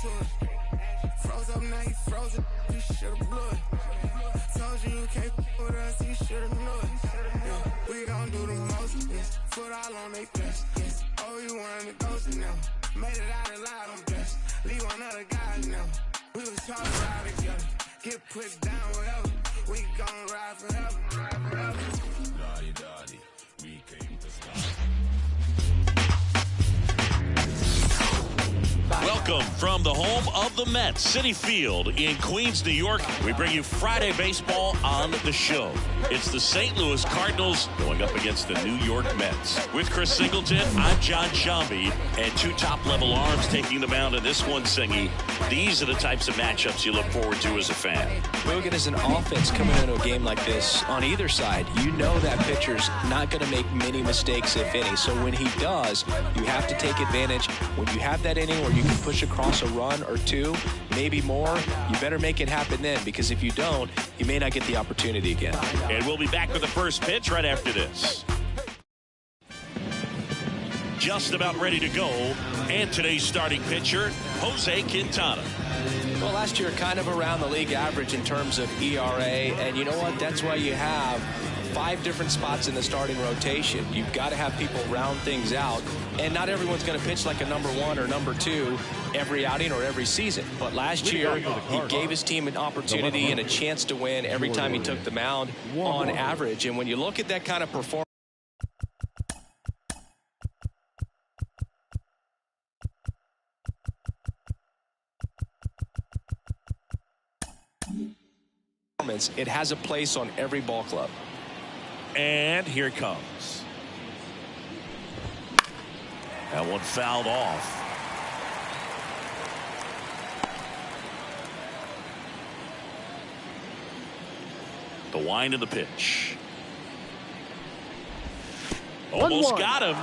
to it. Froze up, now you frozen. You should've blew it. Told you you can't with us, you should've knew it. Yeah, we gon' do the most, yes. Foot all on they flesh, yes. Oh, you wanted to ghost now. Made it out alive, I'm blessed. Leave one other guys now. We was taught to ride together. Get put down wherever. We gon' ride forever. Daddy, daddy, we came to stop. Welcome from the home of the Mets, Citi Field in Queens, New York. We bring you Friday baseball on the show. It's the St. Louis Cardinals going up against the New York Mets. With Chris Singleton, I'm John Shambi, and two top-level arms taking the mound in this one, Singy. These are the types of matchups you look forward to as a fan. Logan, as an offense coming into a game like this, on either side, you know that pitcher's not going to make many mistakes, if any. So when he does, you have to take advantage. When you have that inning where you can push across a run or two, maybe more, you better make it happen then, because if you don't, you may not get the opportunity again. And we'll be back with the first pitch right after this. Just about ready to go, and today's starting pitcher, Jose Quintana. Well, last year kind of around the league average in terms of ERA, and you know what? That's why you have 5 different spots in the starting rotation. You've got to have people round things out, and not everyone's going to pitch like a number 1 or number 2 every outing or every season. But last year, he gave his team an opportunity and a chance to win every time he took the mound on average. And when you look at that kind of performance, it has a place on every ball club. And here it comes. That one fouled off. The wind of the pitch. Almost got him.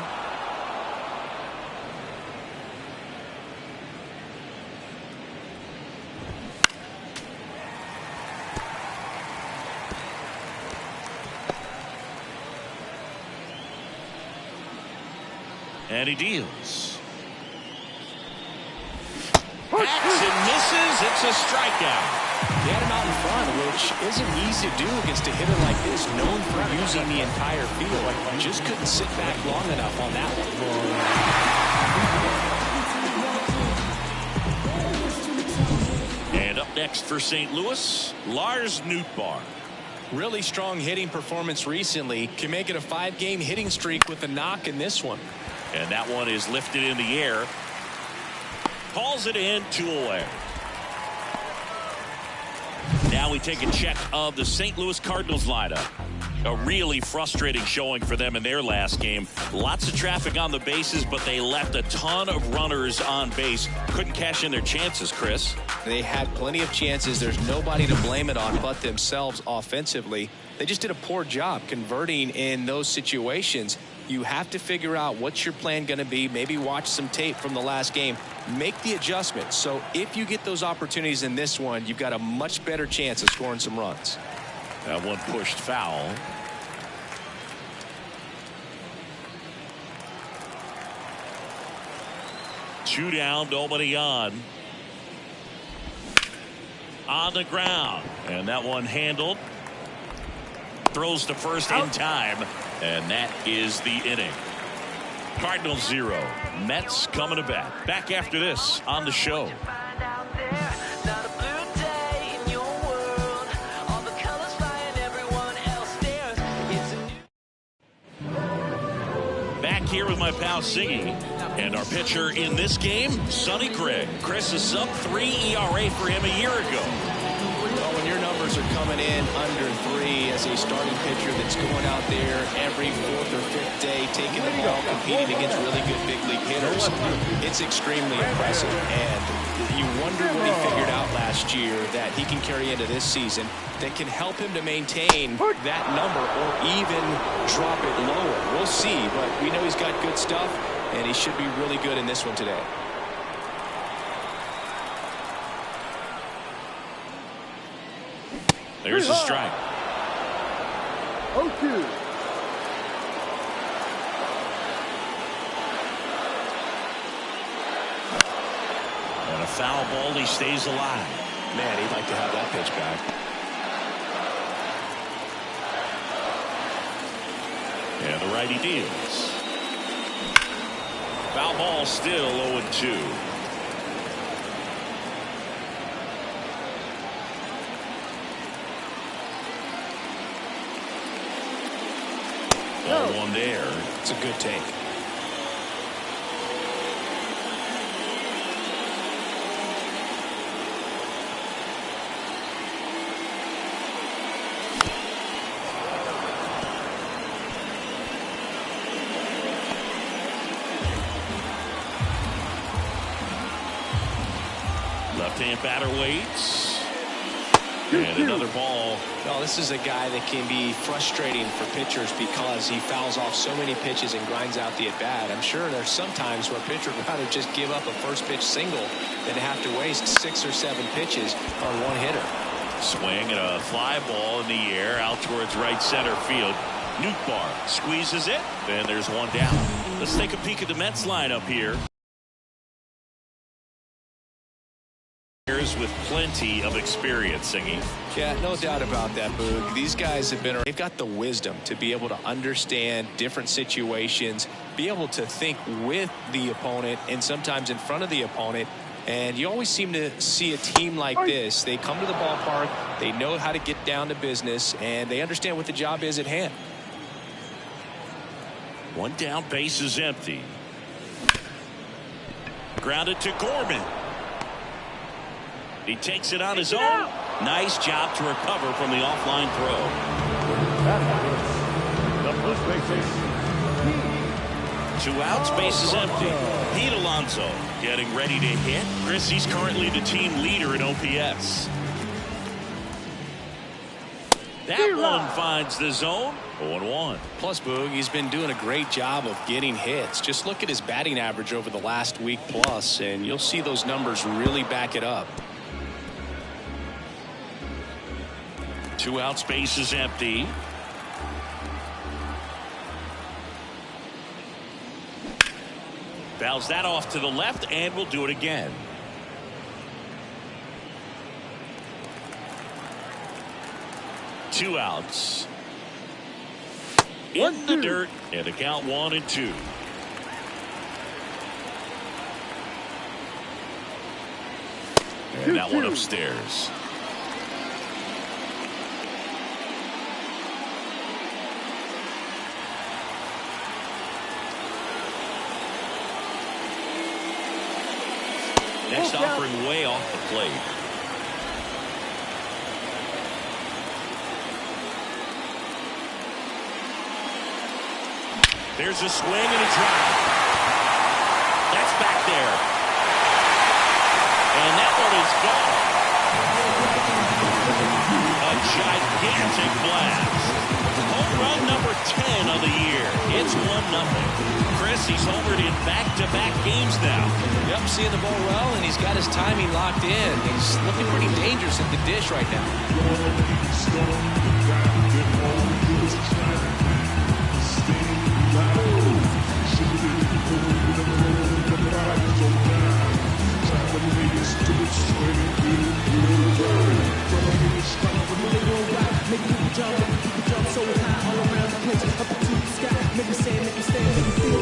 And he deals. Hacks and misses. It's a strikeout. He had him out in front, which isn't easy to do against a hitter like this, known for using the entire field. Just couldn't sit back long enough on that one. And up next for St. Louis, Lars Nootbaar. Really strong hitting performance recently. Can make it a 5-game hitting streak with a knock in this one. And that one is lifted in the air. Calls it in, 2 away. Now we take a check of the St. Louis Cardinals lineup. A really frustrating showing for them in their last game. Lots of traffic on the bases, but they left a ton of runners on base. Couldn't cash in their chances, Chris. They had plenty of chances. There's nobody to blame it on but themselves offensively. They just did a poor job converting in those situations. You have to figure out what's your plan going to be. Maybe watch some tape from the last game. Make the adjustment. So if you get those opportunities in this one, you've got a much better chance of scoring some runs. That one pushed foul. Two down, nobody on. On the ground. And that one handled. Throws to first in time. And that is the inning. Cardinals 0. Mets coming to bat. Back after this on the show. Back here with my pal Siggy. And our pitcher in this game, Sonny Gregg. Chris, a sub-3 ERA for him a year ago. Well, when your numbers are coming in under 3 as a starting pitcher that's going out there every 4th or 5th day, taking the ball, competing against really good big league hitters, it's extremely impressive. And you wonder what he figured out last year that he can carry into this season that can help him to maintain that number or even drop it lower. We'll see, but we know he's got good stuff, and he should be really good in this one today. There's a strike. 0-2. And a foul ball. He stays alive. Man, he'd like to have that pitch back. And the righty deals. Foul ball, still 0-2. Ball one there. It's a good take. Left-hand batter waits. And another ball. Well, this is a guy that can be frustrating for pitchers because he fouls off so many pitches and grinds out the at-bat. I'm sure there's some times where a pitcher would rather just give up a first-pitch single than to have to waste 6 or 7 pitches on one hitter. Swing and a fly ball in the air out towards right center field. Nootbaar squeezes it, and there's one down. Let's take a peek at the Mets lineup here. With plenty of experience, Singy. Yeah, no doubt about that, Boog. These guys they've got the wisdom to be able to understand different situations, be able to think with the opponent and sometimes in front of the opponent. And you always seem to see a team like this. They come to the ballpark, they know how to get down to business, and they understand what the job is at hand. One down, base is empty. Grounded to Gorman. He takes it on his own. Nice job to recover from the offline throw. The first base is 2 outs, base is empty. Pete Alonso getting ready to hit. Chris, he's currently the team leader in OPS. That one finds the zone. 0-1. Plus, Boog, he's been doing a great job of getting hits. Just look at his batting average over the last week plus, and you'll see those numbers really back it up. 2 outs, base is empty. Fouls that off to the left, and will do it again. Two outs. In the dirt, and the count 1-2. And that one upstairs. Next offering way off the plate. There's a swing and a drive. That's back there. And that one is gone. A gigantic blast. Home run number 10 of the year. It's 1-0. Chris, he's homered in back-to-back games now. Yep, seeing the ball well, and he's got his timing locked in. He's looking pretty dangerous at the dish right now.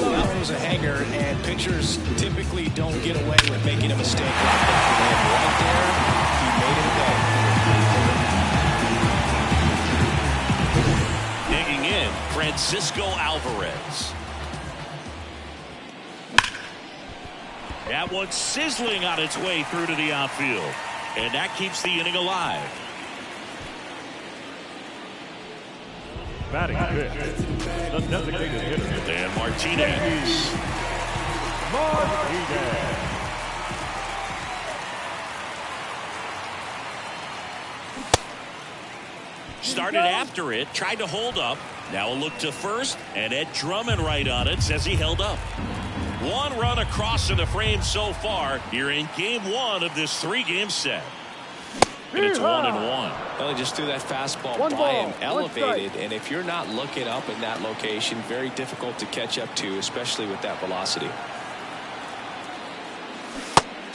That one was a hanger, and pitchers typically don't get away with making a mistake like that. And right Digging in, Francisco Alvarez. That one's sizzling on its way through to the outfield. And that keeps the inning alive. batting fifth, the designated hitter. And Martinez. Started after it, tried to hold up. Now a look to first, and Ed Drummond right on it, says he held up. One run across in the frame so far here in game one of this three-game set. And it's 1-1. Well, he just threw that fastball by him, elevated, and if you're not looking up in that location, very difficult to catch up to, especially with that velocity.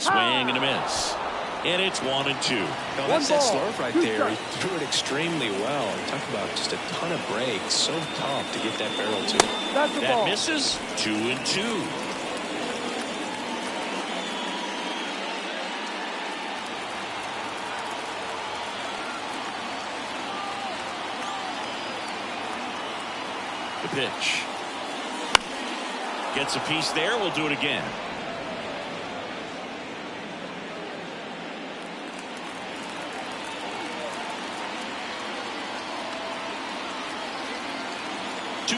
Swing and a miss. And it's 1-2. No, that's that slurve right there. He threw it extremely well. Talk about just a ton of breaks. So tough to get that barrel to. That misses. 2-2. The pitch. Gets a piece there. We'll do it again.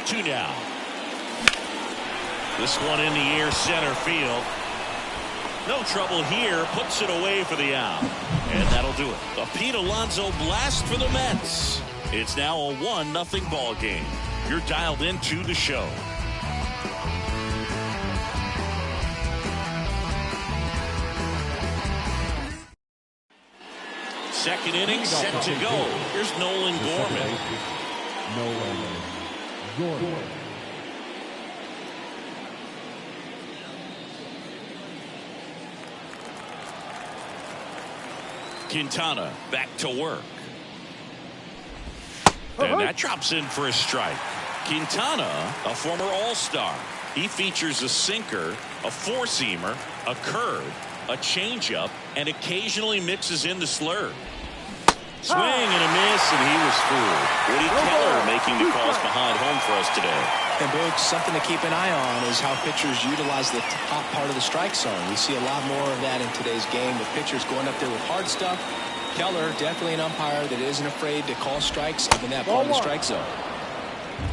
Two now. This one in the air, center field. No trouble here. Puts it away for the out. And that'll do it. A Pete Alonso blast for the Mets. It's now a 1-0 ball game. You're dialed into the show. Second inning set to go. Here's Nolan Gorman. Quintana back to work. And that drops in for a strike. Quintana, a former All-Star. He features a sinker, a four-seamer, a curve, a changeup, and occasionally mixes in the slurve. Swing and a miss, and he was fooled. Woody Keller making the calls behind home for us today. And, Boog, something to keep an eye on is how pitchers utilize the top part of the strike zone. We see a lot more of that in today's game with pitchers going up there with hard stuff. Keller, definitely an umpire that isn't afraid to call strikes up in that part of the strike zone.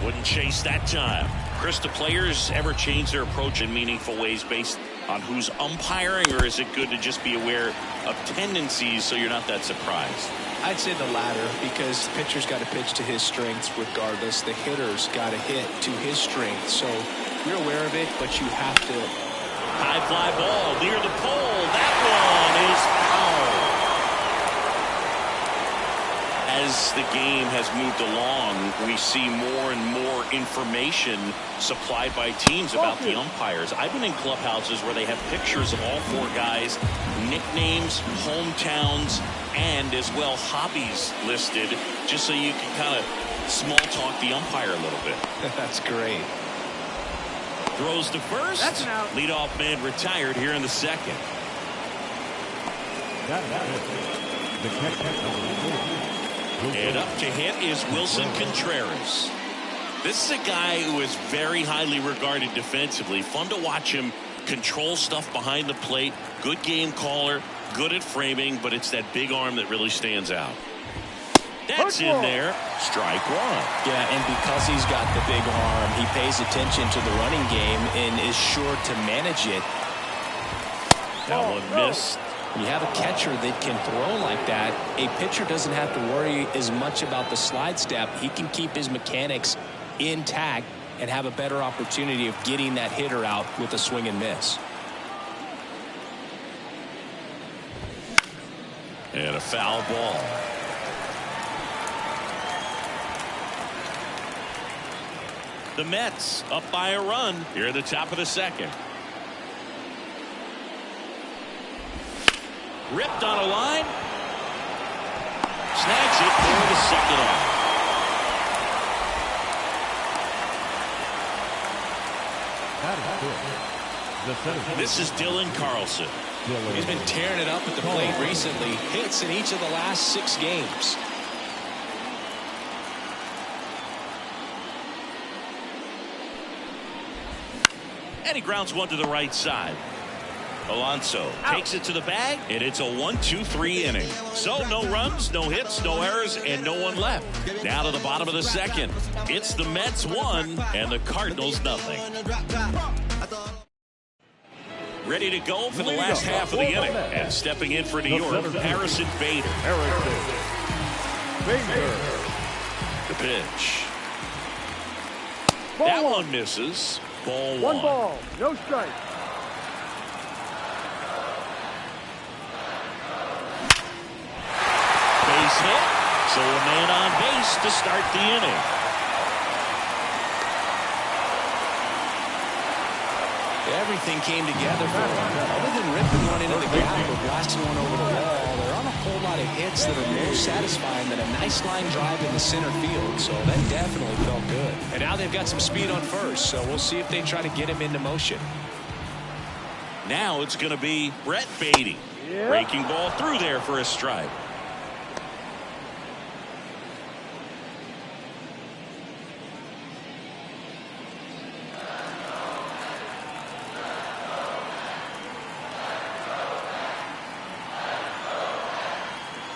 Wouldn't chase that time. Chris, do players ever change their approach in meaningful ways based on who's umpiring, or is it good to just be aware of tendencies so you're not that surprised? I'd say the latter, because the pitcher's got to pitch to his strengths regardless. The hitter's got to hit to his strengths. So you're aware of it, but you have to. High fly ball near the pole. That one is foul. As the game has moved along, we see more and more information supplied by teams about the umpires. I've been in clubhouses where they have pictures of all four guys, nicknames, hometowns, and as well hobbies listed, just so you can kind of small talk the umpire a little bit. That's great. Throws to first. That's an out. Leadoff man retired here in the second. And up to hit is Wilson Contreras. This is a guy who is very highly regarded defensively. Fun to watch him control stuff behind the plate. Good game caller. Good at framing, but it's that big arm that really stands out. That's in there. Strike one. Yeah, and because he's got the big arm, he pays attention to the running game and is sure to manage it. That one missed. When you have a catcher that can throw like that, a pitcher doesn't have to worry as much about the slide step. He can keep his mechanics intact and have a better opportunity of getting that hitter out with a swing and miss. And a foul ball. The Mets up by a run here at the top of the second. Ripped on a line. Snags it for the second out. This is Dylan Carlson. He's been tearing it up at the plate recently. Hits in each of the last 6 games. And he grounds one to the right side. Alonso takes it to the bag, and it's a 1-2-3 inning. So no runs, no hits, no errors, and no one left. Now to the bottom of the second. It's the Mets 1 and the Cardinals nothing. Ready to go for the last half of the inning. And stepping in for New York, Harrison Bader. The pitch. That one misses. Ball one. One ball, no strike. Base hit. So a man on base to start the inning. everything came together for them. Other than ripping one into the gap or blasting one over the wall, there aren't a whole lot of hits that are more satisfying than a nice line drive in the center field. So that definitely felt good. And now they've got some speed on first, so we'll see if they try to get him into motion. Now it's going to be Brett Beatty. Breaking ball through there for a strike.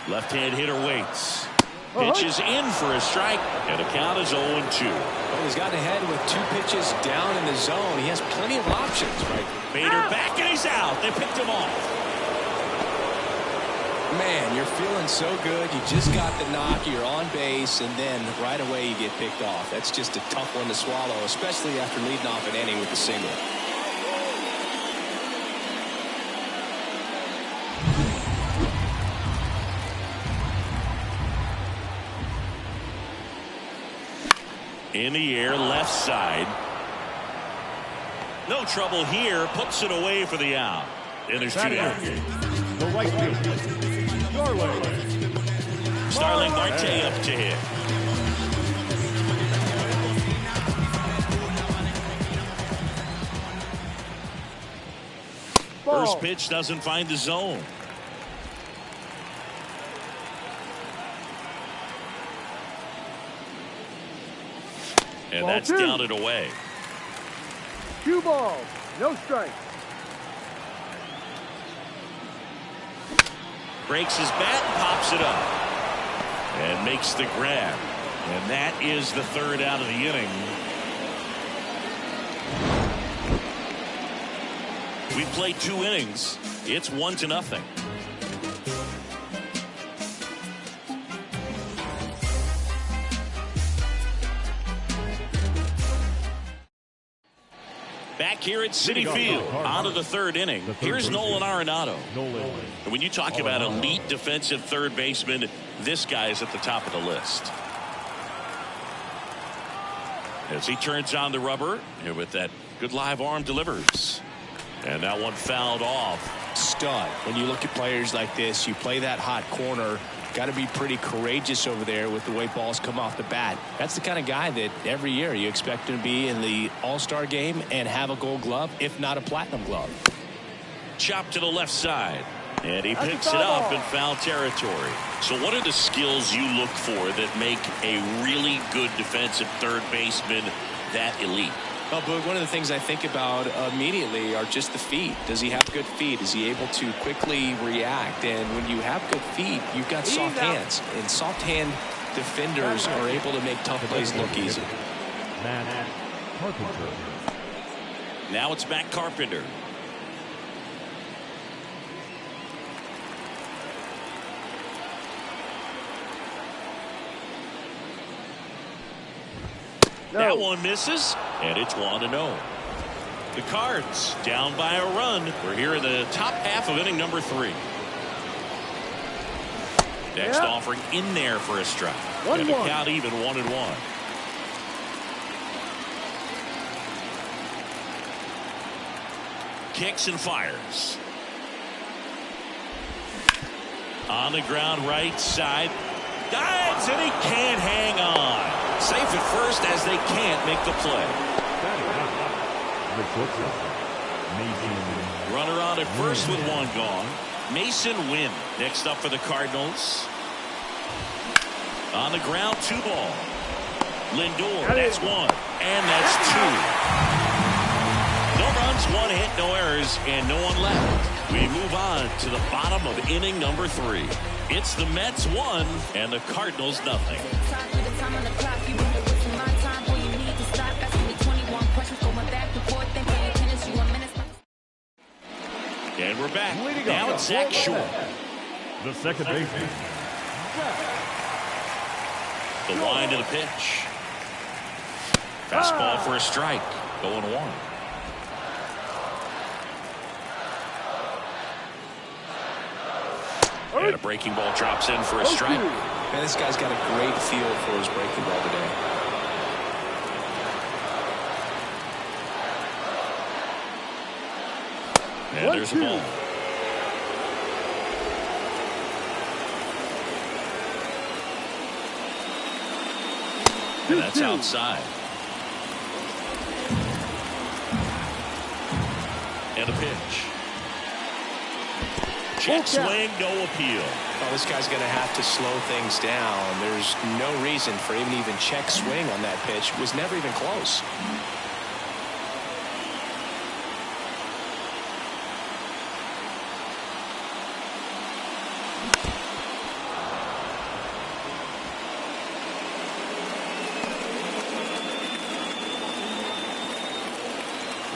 Left-hand hitter waits. Pitches in for a strike, and the count is 0-2. Well, he's gotten ahead with 2 pitches down in the zone. He has plenty of options, right? Bader back, and he's out. They picked him off. Man, you're feeling so good. You just got the knock. You're on base, and then right away you get picked off. That's just a tough one to swallow, especially after leading off an inning with a single. In the air, left side. No trouble here. Puts it away for the out. And there's 2 down. The right fielder, Starling Marte up to hit. First pitch doesn't find the zone. And that's down and away. 2 balls, no strikes. Breaks his bat and pops it up. And makes the grab. And that is the 3rd out of the inning. We played 2 innings. It's 1-0. Back here at Citi Field, on to the 3rd inning. Here's Nolan Arenado. And when you talk about elite defensive third baseman, this guy is at the top of the list. As he turns on the rubber, and with that good live arm delivers. And that one fouled off. Stud. When you look at players like this, you play that hot corner. Got to be pretty courageous over there with the way balls come off the bat. That's the kind of guy that every year you expect him to be in the All-Star game and have a Gold Glove, if not a Platinum Glove. Chopped to the left side. And he picks it up in foul territory. So what are the skills you look for that make a really good defensive third baseman that elite? Well, Boog, one of the things I think about immediately are just the feet. Does he have good feet? Is he able to quickly react? And when you have good feet, you've got soft hands. And soft hand defenders are able to make tough plays look easy. Matt Carpenter. Now it's Matt Carpenter. That one misses, and it's 1-0. The Cards down by a run. We're here in the top half of inning number 3. Next offering in there for a strike. And the count even 1-1. Kicks and fires. On the ground right side. Dives, and he can't hang on. Safe at first as they can't make the play. Runner on at first with 1 gone. Mason Wynn next up for the Cardinals. On the ground, 2 ball. Lindor, that's 1. And that's 2. No runs, 1 hit, no errors, and no one left. We move on to the bottom of inning number 3. It's the Mets 1 and the Cardinals nothing. And we're back. Now it's Zach Short. The second baseman. The wind of the pitch. Fastball for a strike. 0-1. And a breaking ball drops in for a strike. Man, this guy's got a great feel for his breaking ball today. And there's the ball. And that's outside. And a pitch. Check swing, no appeal. Well, this guy's going to have to slow things down. There's no reason for him to even check swing on that pitch. It was never even close.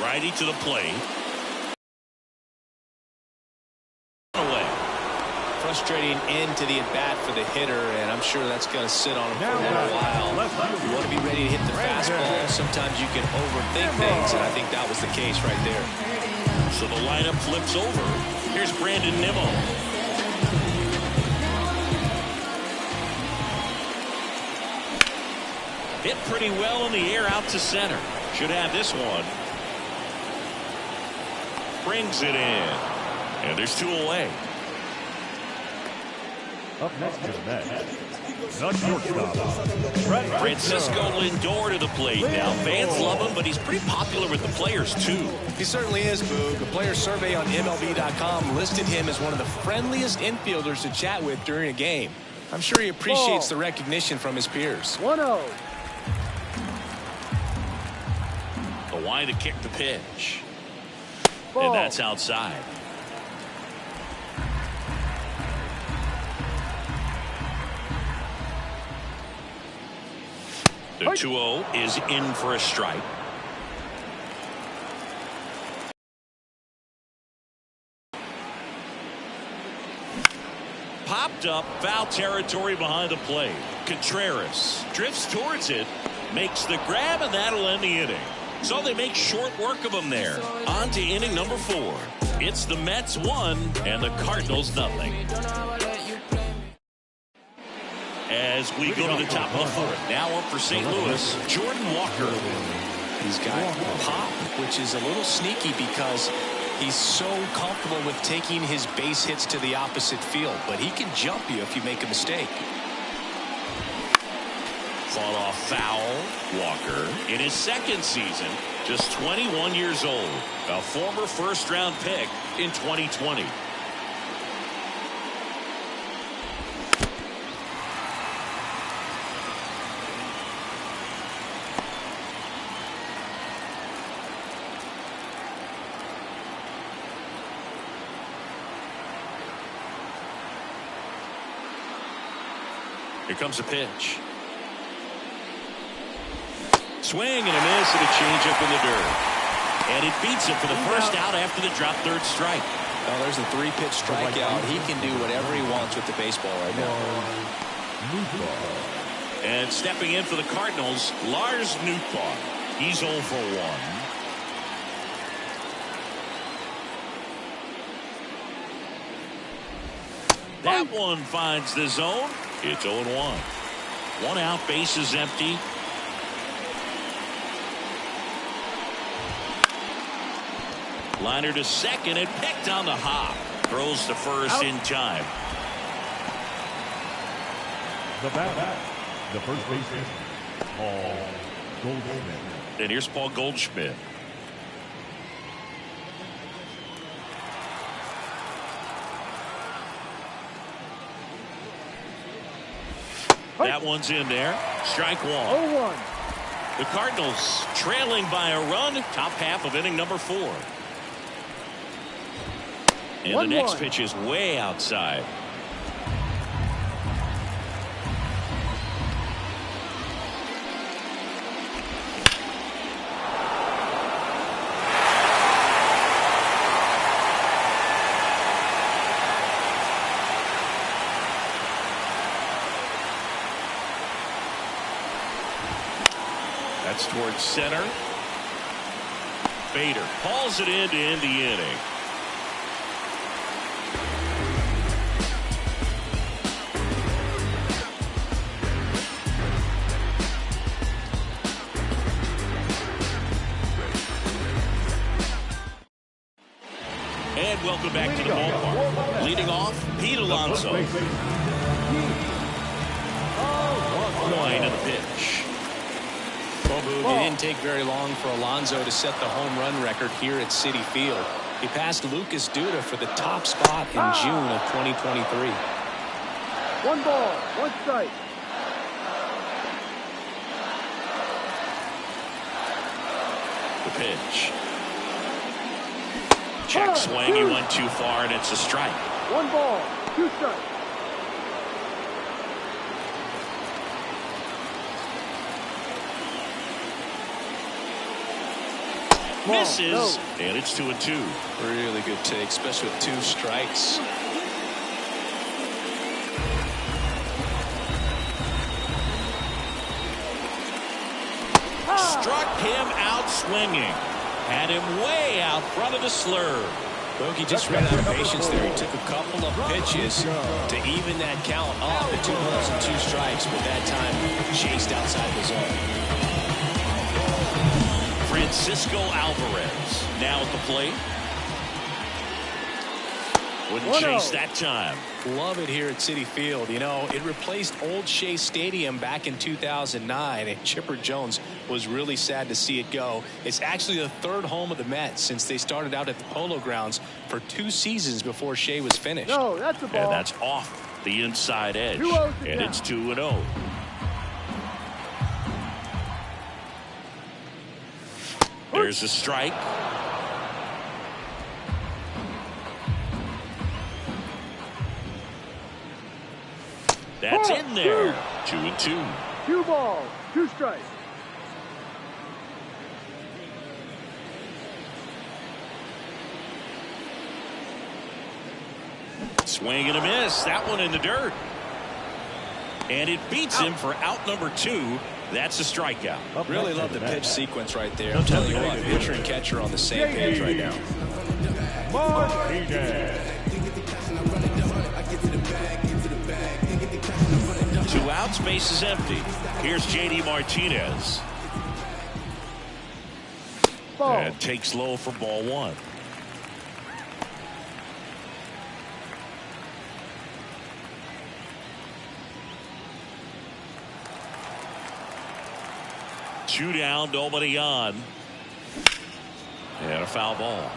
Righty to the plate. Frustrating end to the at-bat for the hitter, and I'm sure that's going to sit on him for a little while. You want to be ready to hit the fastball. Sometimes you can overthink things, and I think that was the case right there. So the lineup flips over. Here's Brandon Nimmo. Hit pretty well in the air out to center. Should have this one. Brings it in. And there's two away. Up next is the shortstop, Francisco Lindor to the plate now. Fans love him, but he's pretty popular with the players, too. He certainly is, Boog. The player survey on MLB.com listed him as one of the friendliest infielders to chat with during a game. I'm sure he appreciates the recognition from his peers. 1-0. The wind to kick the pitch. Ball. And that's outside. The 2-0 is in for a strike. Popped up, foul territory behind the plate. Contreras drifts towards it, makes the grab, and that'll end the inning. So they make short work of him there. On to inning number 4. It's the Mets 1 and the Cardinals nothing. As we go to the top of the 4th. Now up for St. Louis, Jordan Walker. He's got pop, which is a little sneaky because he's so comfortable with taking his base hits to the opposite field. But he can jump you if you make a mistake. Fought off foul. Walker in his second season, just 21 years old. A former first-round pick in 2020. Here comes a pitch. Swing and a miss and a changeup in the dirt. And it beats him for the first out after the drop third strike. Well, there's a 3-pitch strikeout. He can do whatever he wants with the baseball right now. And stepping in for the Cardinals, Lars Nootbaar. He's 0 for 1. That one finds the zone. It's 0-1. 1 out, base is empty. Liner to second and picked on the hop. Throws to first out. In time. the bat, the first baseman, Paul Goldschmidt. And here's Paul Goldschmidt. That one's in there. Strike one. 0-1. The Cardinals trailing by a run. Top half of inning number 4. And the next pitch is way outside. That's towards center. Bader hauls it in to end the inning. and welcome back to the ballpark. Leading off, Pete Alonso. Line of the pitch. Well, Boog, it didn't take very long for Alonso to set the home run record here at Citi Field. He passed Lucas Duda for the top spot in June of 2023. 1 ball, 1 strike. The pitch. Check swing. He went too far, and it's a strike. 1 ball, 2 strikes. Misses, and it's 2-2. Really good take, especially with 2 strikes. Struck him out swinging. Had him way out front of the slurve. Bogey just ran out of patience there. He took a couple of pitches to even that count off at 2 balls and 2 strikes, but that time chased outside the zone. Francisco Alvarez now at the plate. Wouldn't chase that time. Love it here at Citi Field. You know, it replaced old Shea Stadium back in 2009, and Chipper Jones was really sad to see it go. It's actually the 3rd home of the Mets since they started out at the Polo Grounds for 2 seasons before Shea was finished. No, that's a ball. And that's off the inside edge. And it's 2-0. There's a strike. That's in there. 2-2. 2 balls, 2 strikes. Swing and a miss. That one in the dirt. And it beats him for out number 2. That's a strikeout. Really love the pitch sequence right there. I'm telling you what, pitcher and catcher on the same page right now. Martinez. 2 outs, base is empty. Here's J.D. Martinez. And takes low for ball 1. Two down, nobody on. And a foul ball.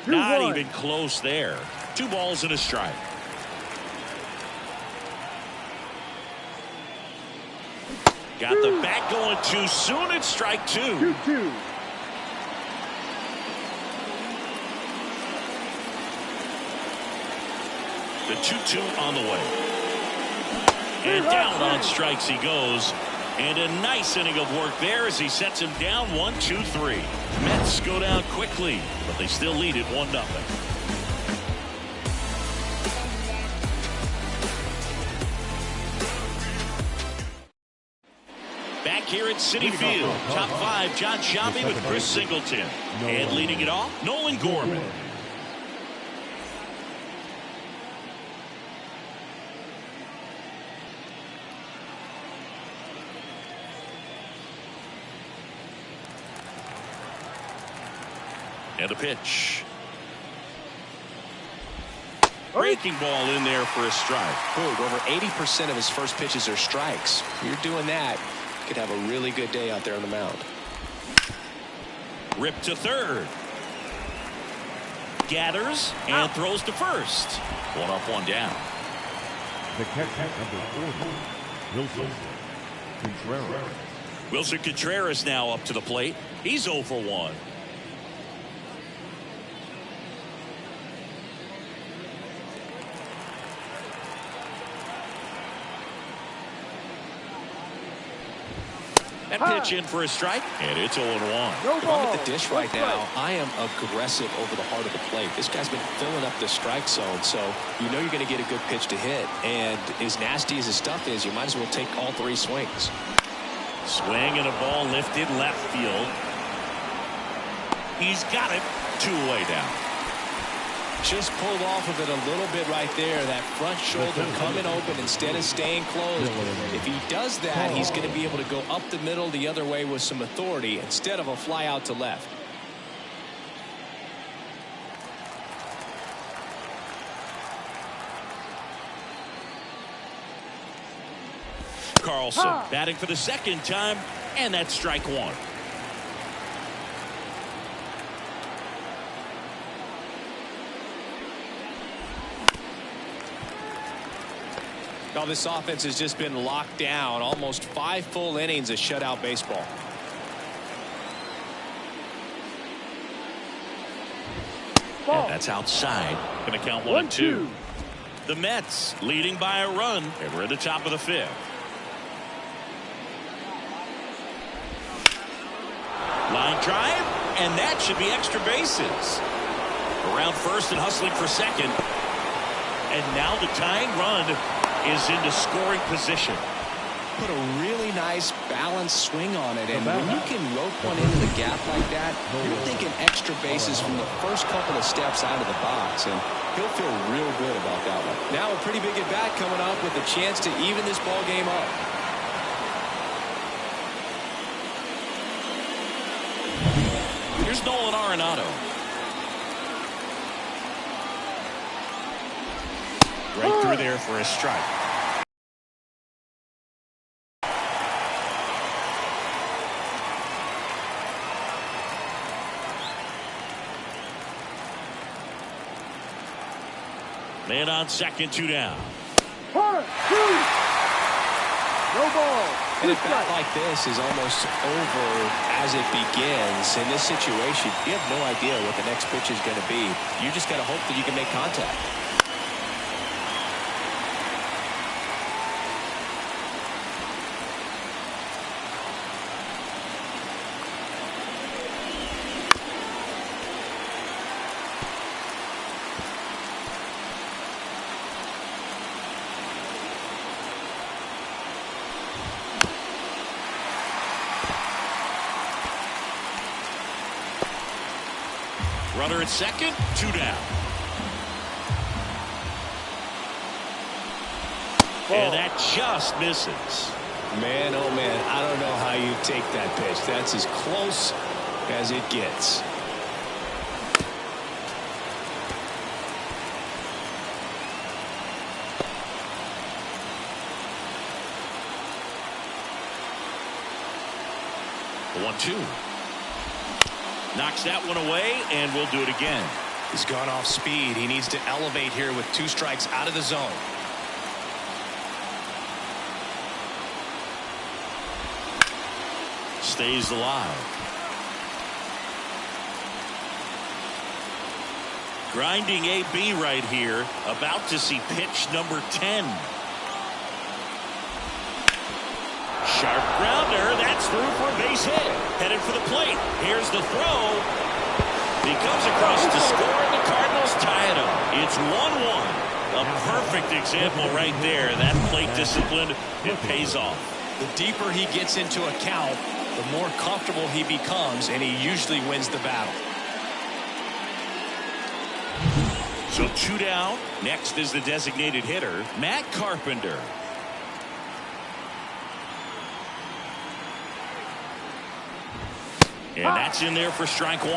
Not even close there. 2 balls and a strike. Got the bat going too soon. It's strike 2. 2-2. The 2-2 on the way. And down on strikes he goes. And a nice inning of work there as he sets him down 1-2-3. Mets go down quickly, but they still lead it 1-0. Back here at Citi Field, top 5, John Sciambi with Chris Singleton. And leading it off, Nolan Gorman. And a pitch. Breaking ball in there for a strike. Boog, over 80% of his first pitches are strikes. You're doing that, you could have a really good day out there on the mound. Ripped to third. Gathers and throws to first. 1 up, 1 down. The catcher, number 40, Wilson Contreras. Wilson Contreras now up to the plate. He's 0 for 1. That pitch in for a strike, and it's 0-1. If I'm at the dish right now, I am aggressive over the heart of the plate. This guy's been filling up the strike zone, so you know you're going to get a good pitch to hit. And as nasty as his stuff is, you might as well take all 3 swings. Swing and a ball lifted left field. He's got it. 2 away down. Just pulled off of it a little bit right there. That front shoulder coming open instead of staying closed. If he does that, he's going to be able to go up the middle the other way with some authority instead of a fly out to left. Carlson batting for the second time, and that's strike one. Now this offense has just been locked down. Almost 5 full innings of shutout baseball. And that's outside. Going to count 1-2. The Mets leading by a run, and we're at the top of the 5th. Line drive, and that should be extra bases. Around first and hustling for second. And now the tying run is into scoring position. Put a really nice balanced swing on it, and when you can rope one into the gap like that, you're thinking extra bases from the first couple of steps out of the box, and he'll feel real good about that one. Now a pretty big at bat coming up with a chance to even this ball game up. Here's Nolan Arenado. Right through there for a strike. Man on second, 2 down. 1, 2. No ball. And a bat like this is almost over as it begins. In this situation, you have no idea what the next pitch is going to be. You just got to hope that you can make contact. Runner at second, 2 down. And that just misses. Man, oh man, I don't know how you take that pitch. That's as close as it gets. The 1-2. Knocks that one away, and we'll do it again. He's gone off speed. He needs to elevate here with 2 strikes out of the zone. Stays alive. Grinding AB right here. About to see pitch number 10. Sharp grounder. That's through for a base hit. Headed for the plate. Here's the throw. He comes across to score, and the Cardinals tie it up. It's 1-1. A perfect example right there. That plate discipline, it pays off. The deeper he gets into a count, the more comfortable he becomes, and he usually wins the battle. So 2 down. Next is the designated hitter, Matt Carpenter. And that's in there for strike 1.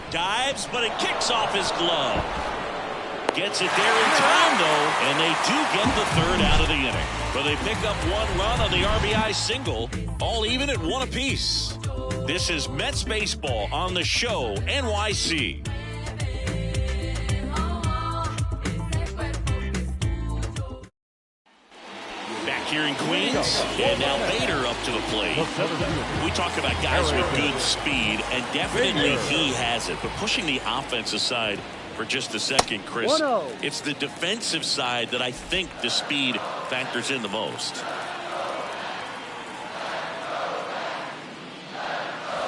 Dives, but it kicks off his glove. Gets it there in time, though, and they do get the 3rd out of the inning. But they pick up 1 run on the RBI single, all even at 1 apiece. This is Mets baseball on the show, NYC. Back here in Queens, and now Bader up to the plate. We talk about guys with good speed, and definitely he has it. But pushing the offense aside for just a second, Chris, 1-0. it's the defensive side that I think the speed factors in the most.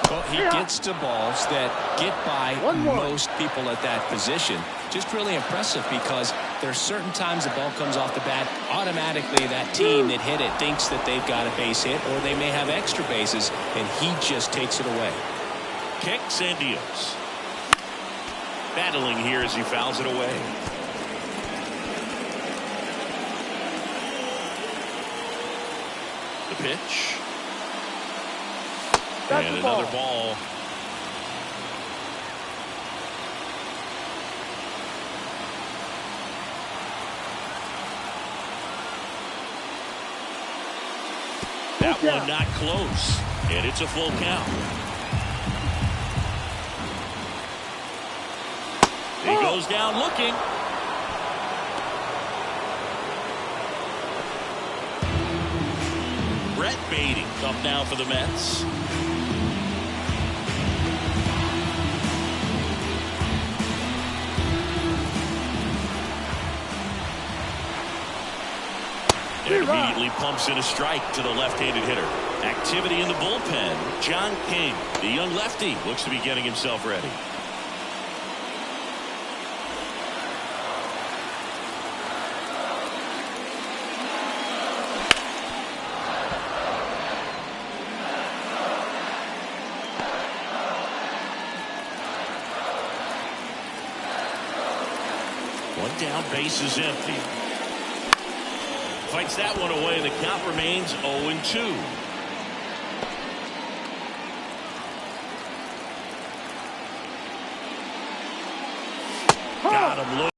Well, he gets to balls that get by most people at that position. just really impressive because there are certain times the ball comes off the bat, automatically that team that hit it thinks that they've got a base hit or they may have extra bases, and he just takes it away. Kicks and deals. Battling here as he fouls it away. The pitch. And another ball. That one not close. And it's a full count. He goes down looking. Brett Beatty up now for the Mets. And immediately pumps in a strike to the left-handed hitter. Activity in the bullpen. John King, the young lefty, looks to be getting himself ready. One down, base is empty. Fights that one away. The count remains 0-2. Got him. Look.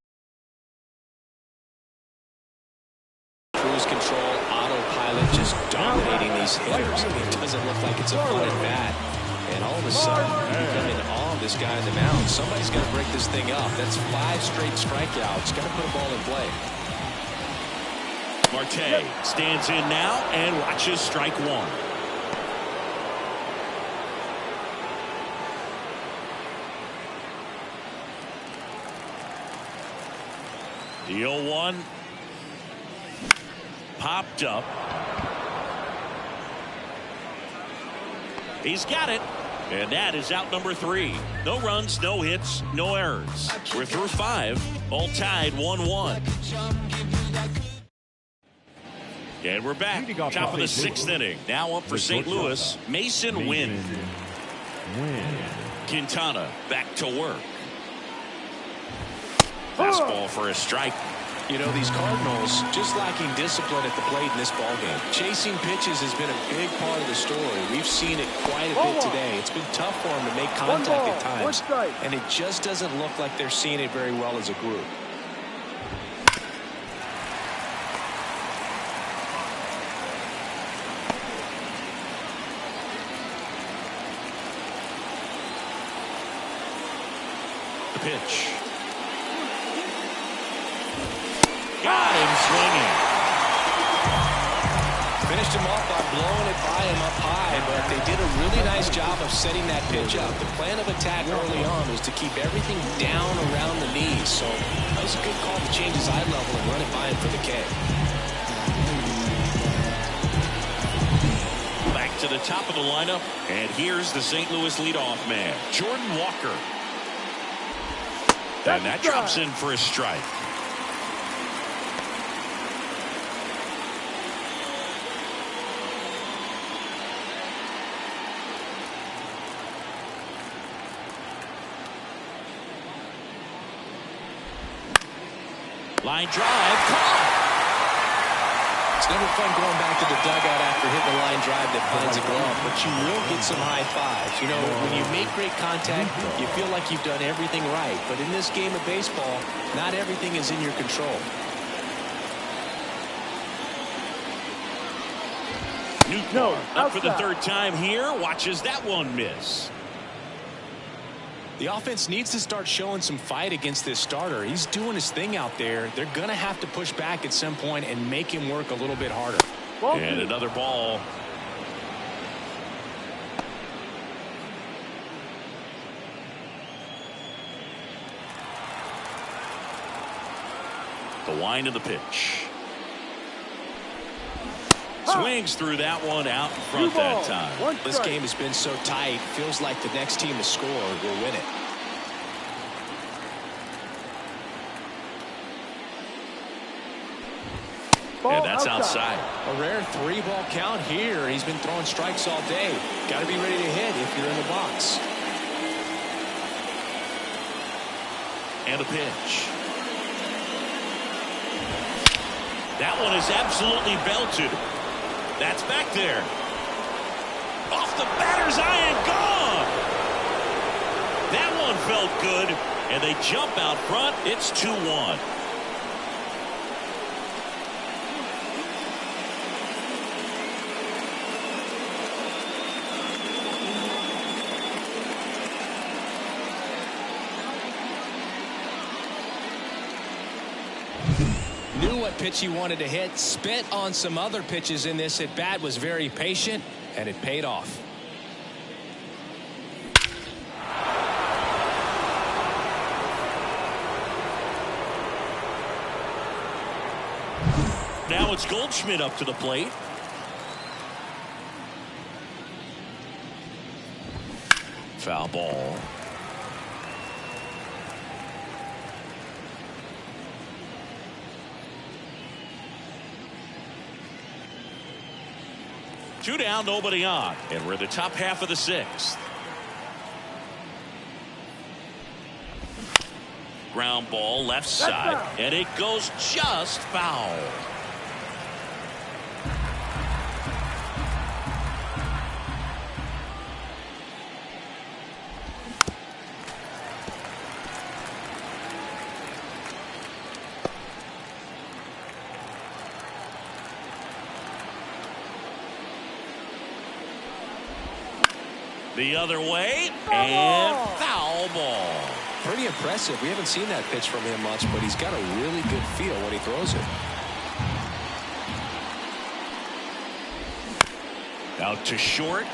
Cruise control, autopilot, just dominating these hitters. It doesn't look like it's a fun at bat. And all of a sudden, you come in awe of this guy on the mound. Somebody's got to break this thing up. That's 5 straight strikeouts. Got to put a ball in play. Marte stands in now and watches strike one. The 0-1 popped up. He's got it. And that is out number 3. No runs, no hits, no errors. We're through 5. All tied 1-1. And we're back. Top of the 6th inning. Now up for St. Louis, Mason Wynn. Quintana back to work. Fastball for a strike. You know, these Cardinals just lacking discipline at the plate in this ballgame. Chasing pitches has been a big part of the story. We've seen it quite a bit today. It's been tough for them to make contact at times, and it just doesn't look like they're seeing it very well as a group. The pitch. Got him swinging. Finished him off by blowing it by him up high, but they did a really nice job of setting that pitch up. The plan of attack early on was to keep everything down around the knees, so that was a good call to change his eye level and run it by him for the K. Back to the top of the lineup, and here's the St. Louis leadoff man, Jordan Walker. And that drops in for a strike. Line drive, caught. It's never fun going back to the dugout after hitting a line drive that finds a glove, but you will get some high fives. You know, when you make great contact, you feel like you've done everything right. But in this game of baseball, not everything is in your control. Newton up for the 3rd time here. Watches that one miss. The offense needs to start showing some fight against this starter. He's doing his thing out there. They're going to have to push back at some point and make him work a little bit harder. And another ball. The wind of the pitch. Swings through that one out in front that time. This game has been so tight. Feels like the next team to score will win it. And that's outside. A rare 3-ball count here. He's been throwing strikes all day. Got to be ready to hit if you're in the box. And a pitch. That one is absolutely belted. That's back there. Off the batter's eye and gone. That one felt good, and they jump out front. It's 2-1. Knew what pitch he wanted to hit. Spent on some other pitches in this at bat. Was very patient, and it paid off. Now it's Goldschmidt up to the plate. Foul ball. Two down, nobody on, and we're in the top half of the 6th. Ground ball left side, and it goes just foul. The other way, and foul ball. Pretty impressive. We haven't seen that pitch from him much, but he's got a really good feel when he throws it. Out to short.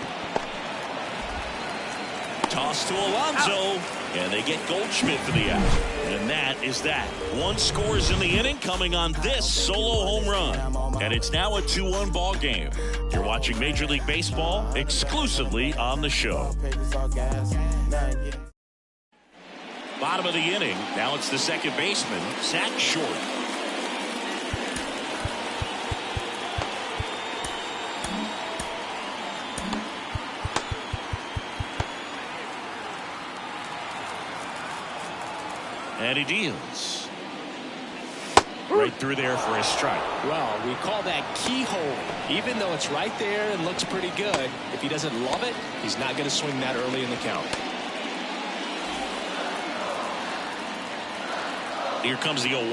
Toss to Alonso, and they get Goldschmidt for the out. And that is that. 1 scores in the inning coming on this solo home run. And it's now a 2-1 ball game. You're watching Major League Baseball exclusively on the show. Bottom of the inning. Now it's the second baseman, Zach Short. And he deals. Right through there for a strike. Well, we call that keyhole. Even though it's right there and looks pretty good, if he doesn't love it, he's not going to swing that early in the count. Here comes the 0-1.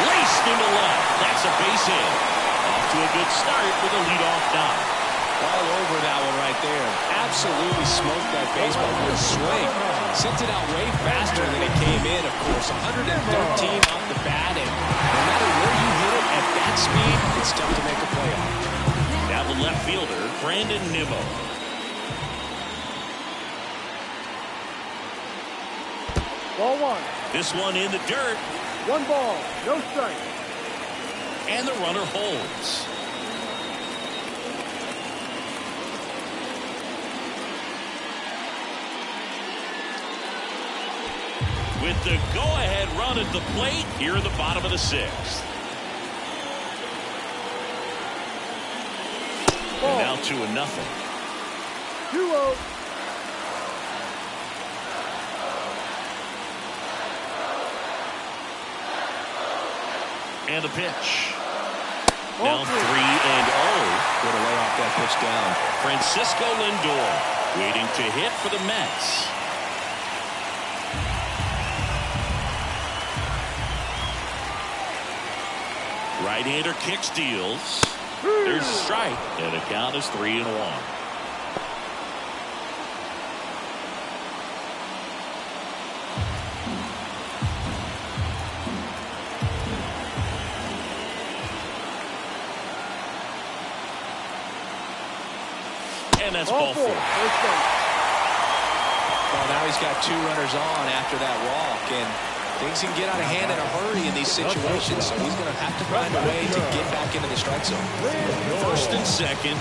Laced into left. That's a base hit. Off to a good start with a leadoff knock. All over that one right there. Absolutely smoked that baseball. What a swing. Sent it out way faster than it came in, of course. 113 off the bat, and no matter where you hit it at that speed, it's tough to make a play on. Now the left fielder, Brandon Nimmo. Ball 1. This one in the dirt. 1 ball, no strike. And the runner holds. With the go-ahead run at the plate here in the bottom of the 6th. And now 2-0. 2-0. And a pitch. Now 3-0. Going to lay off that pitch down. Francisco Lindor waiting to hit for the Mets. Right-hander kicks, deals. There's a strike, and the count is 3-1. And that's ball 4. Well, now he's got 2 runners on after that walk, and things can get out of hand in a hurry in these situations, so he's going to have to find a way to get back into the strike zone. First First and second,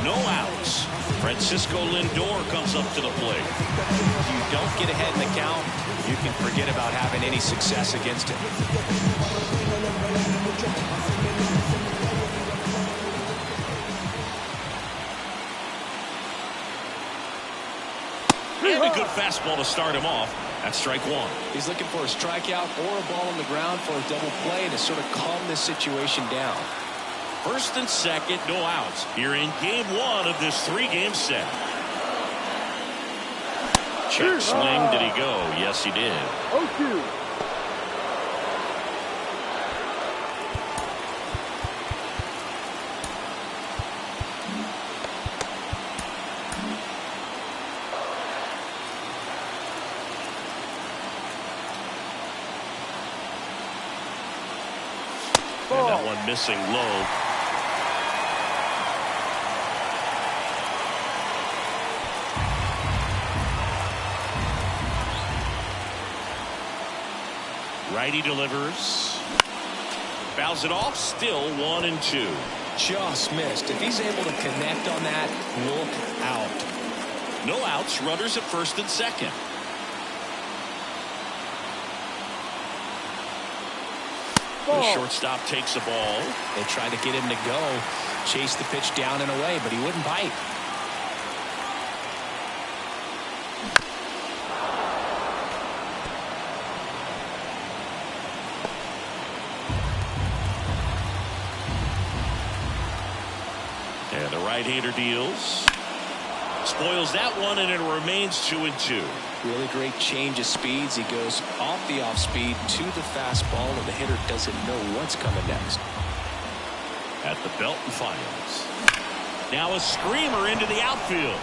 no outs. Francisco Lindor comes up to the plate. If you don't get ahead in the count, you can forget about having any success against it. And a good fastball to start him off. That's strike one. He's looking for a strikeout or a ball on the ground for a double play to sort of calm this situation down. First and second, no outs. Here in game one of this 3-game set. Check swing. Did he go? Yes, he did. 0-2. And that one missing low. Righty delivers. Fouls it off. Still 1-2. Just missed. If he's able to connect on that, look out. No outs. Runners at first and second. The shortstop takes the ball. They tried to get him to go, chase the pitch down and away, but he wouldn't bite. And the right-hander deals. Spoils that one, and it remains 2-2. Really great change of speeds. He goes off the off-speed to the fastball, and the hitter doesn't know what's coming next. At the belt and finals. Now a screamer into the outfield.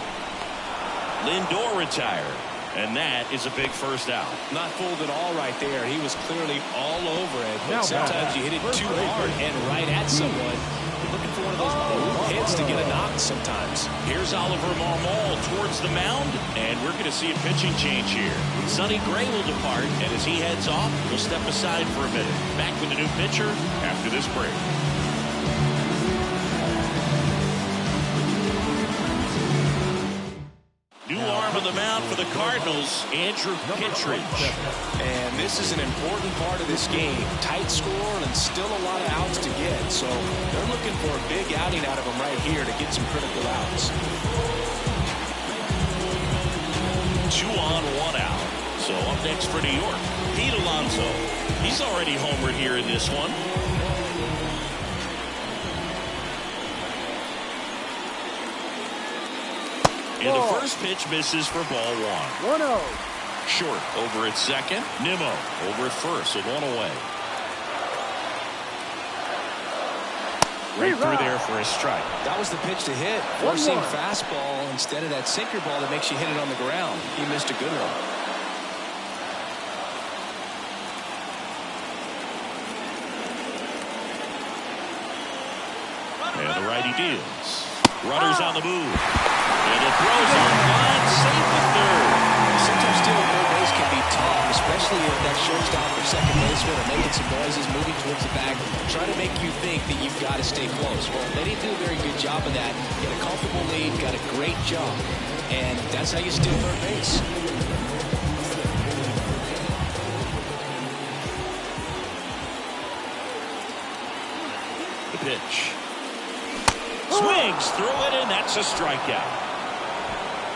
Lindor retired, and that is a big first out. Not fooled at all right there. He was clearly all over it, but sometimes you hit it too hard and right at someone. You're looking for one of those hits to get a knock sometimes. Here's Oliver Marmol towards the mound, and we're going to see a pitching change here. Sonny Gray will depart, and as he heads off, we'll step aside for a minute. Back with a new pitcher after this break. New arm on the mound for the Cardinals, Andrew Kittredge. And this is an important part of this game. Tight score and still a lot of outs to get. So they're looking for a big outing out of him right here to get some critical outs. 2 on, 1 out. So up next for New York, Pete Alonso. He's already homered here in this one. And the first pitch misses for ball 1. 1-0. Short over at second. Nimmo over at first, so 1 away. Right through there for a strike. That was the pitch to hit. Forcing fastball instead of that sinker ball that makes you hit it on the ground. He missed a good one. And the righty deals. Runners on the move. And it throws on line, safe at third. Sometimes stealing third base can be tough, especially if that shortstop or second baseman are making some noises, moving towards the bag, trying to make you think that you've got to stay close. Well, they didn't do a very good job of that. Get a comfortable lead, got a great job, and that's how you steal third base. The pitch. Swings through it, and that's a strikeout.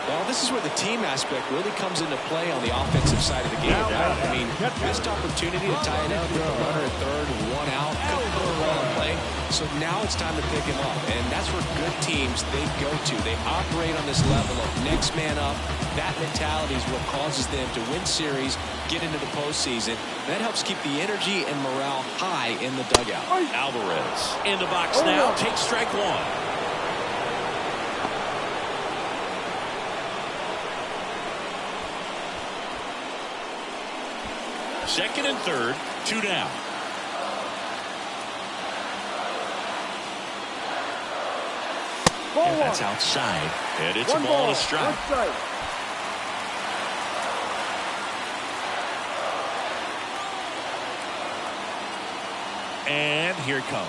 Well, this is where the team aspect really comes into play on the offensive side of the game. I mean, missed opportunity to tie it up with a runner at third, 1 out, couldn't put the ball in play. So now it's time to pick him up, and that's where good teams, they go to. They operate on this level of next man up. That mentality is what causes them to win series, get into the postseason. That helps keep the energy and morale high in the dugout. Alvarez in the box now, takes strike 1. Second and third, 2 down. And that's outside. And it's a ball and a strike. And here it comes.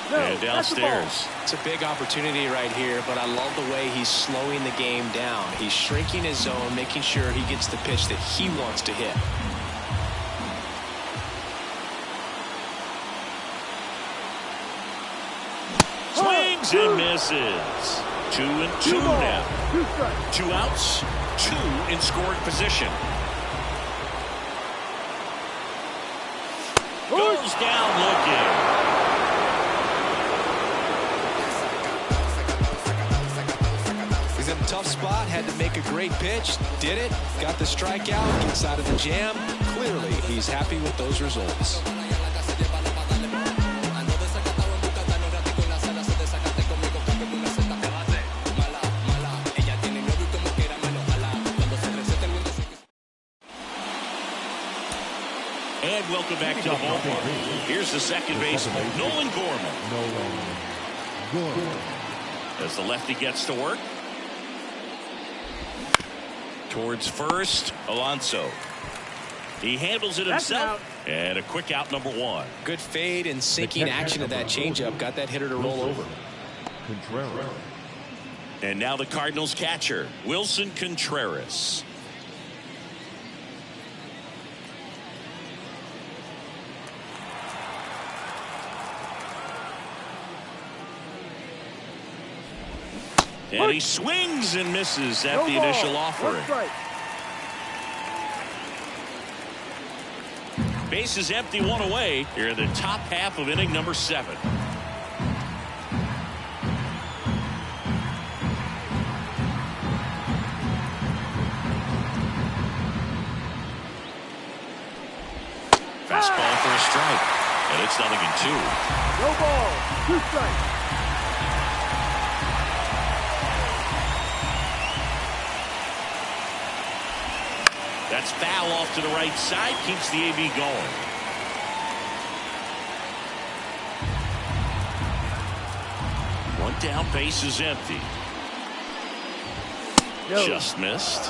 No, And downstairs. It's a big opportunity right here, but I love the way he's slowing the game down. He's shrinking his zone, making sure he gets the pitch that he wants to hit. Swings and misses. 2-2 now. 2 strikes. 2 outs, 2 in scoring position. Goes down looking. He's in a tough spot, had to make a great pitch, did it, got the strikeout, gets out of the jam. Clearly, he's happy with those results. And welcome back to the ballpark. Here's the second baseman, Nolan Gorman. As the lefty gets to work. Towards first, Alonso. He handles it himself. And a quick out, number 1. Good fade and sinking action of that changeup got that hitter to roll over. And now the Cardinals catcher, Wilson Contreras. And he swings and misses at the initial offering. Base is empty, 1 away. Here in the top half of inning number 7. Fastball for a strike. And it's 0-2. No ball. 2 strikes. That's foul off to the right side. Keeps the AB going. One down, base is empty. No. Just missed.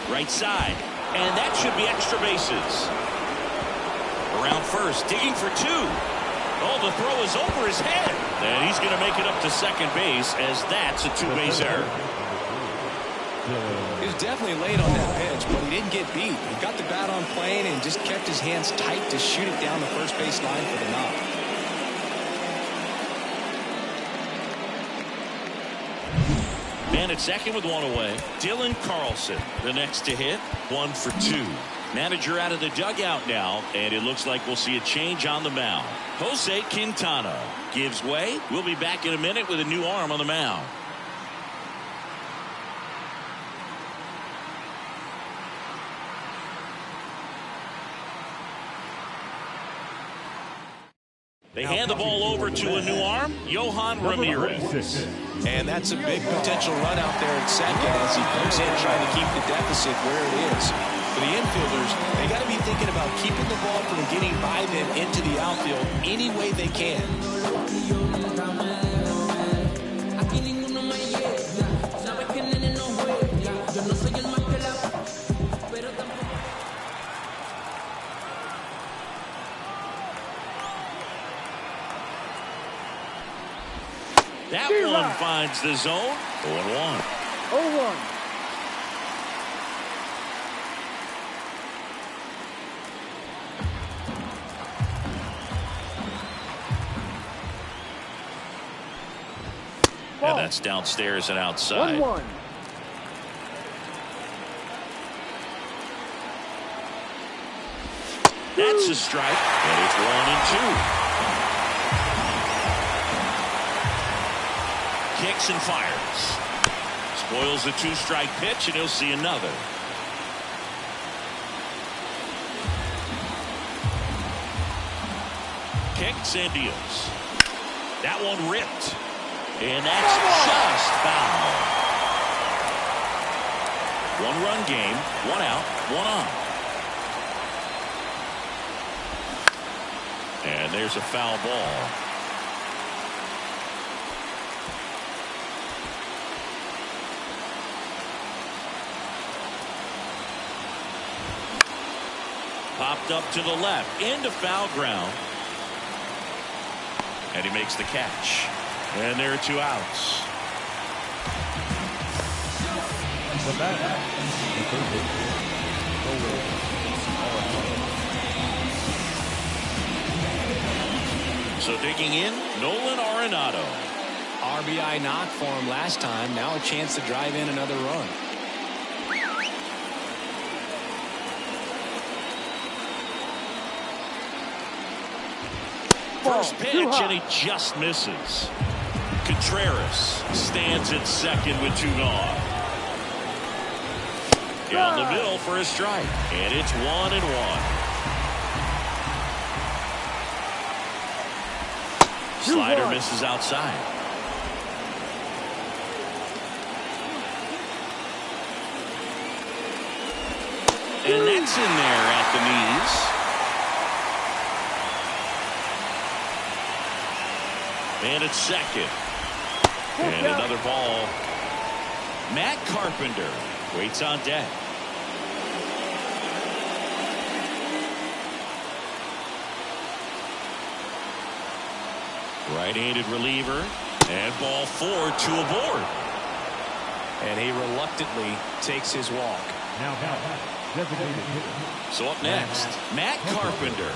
Right side. And that should be extra bases. Around first, digging for 2. Oh, the throw is over his head. And he's going to make it up to second base as that's a 2-base error. He was definitely late on that pitch, but he didn't get beat. He got the bat on plane and just kept his hands tight to shoot it down the first base line for the knock. Man at second with 1 away. Dylan Carlson, the next to hit. 1 for 2. Manager out of the dugout now, and it looks like we'll see a change on the mound. Jose Quintana gives way. We'll be back in a minute with a new arm on the mound. They hand the ball over to a new arm, Yohan Ramirez. And that's a big potential run out there at second as he comes in trying to keep the deficit where it is. For the infielders, they got to be thinking about keeping the ball from getting by them into the outfield any way they can. That one finds the zone. 0-1. 0-1. And that's downstairs and outside. 1-1. That's a strike, and it's 1-2. Kicks and fires. Spoils a 2-strike pitch, and he'll see another. Kicks and deals. That one ripped. And that's just foul. 1-run game, 1 out, 1 on. And there's a foul ball. Popped up to the left into foul ground. And he makes the catch. And there are 2 outs. The batter. So digging in, Nolan Arenado. RBI knock for him last time. Now a chance to drive in another run. First pitch, and he just misses. Contreras stands at second with 2 gone. Down the middle for a strike, and it's 1-1. Slider misses outside. And that's in there at the knees. And it's second. And another ball. Matt Carpenter waits on deck. Right-handed reliever. And ball 4, 2 aboard. And he reluctantly takes his walk. Now, designated hitter. So up next, Matt Carpenter.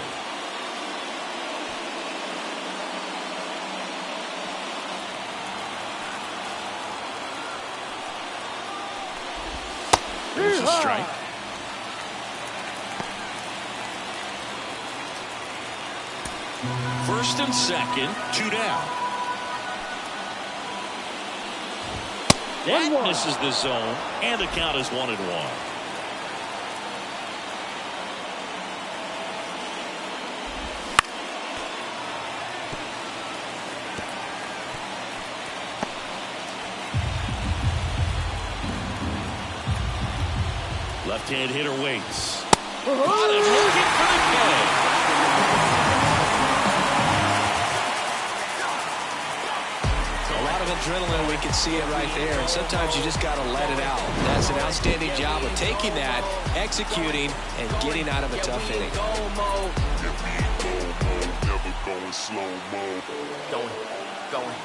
There's a strike. First and second, 2 down. That misses the zone, and the count is 1-1. Left-hand hitter waits. Got him looking for the K. A lot of adrenaline, we can see it right there, and sometimes you just got to let it out. That's an outstanding job of taking that, executing, and getting out of a tough inning. Never going slow-mo. Going.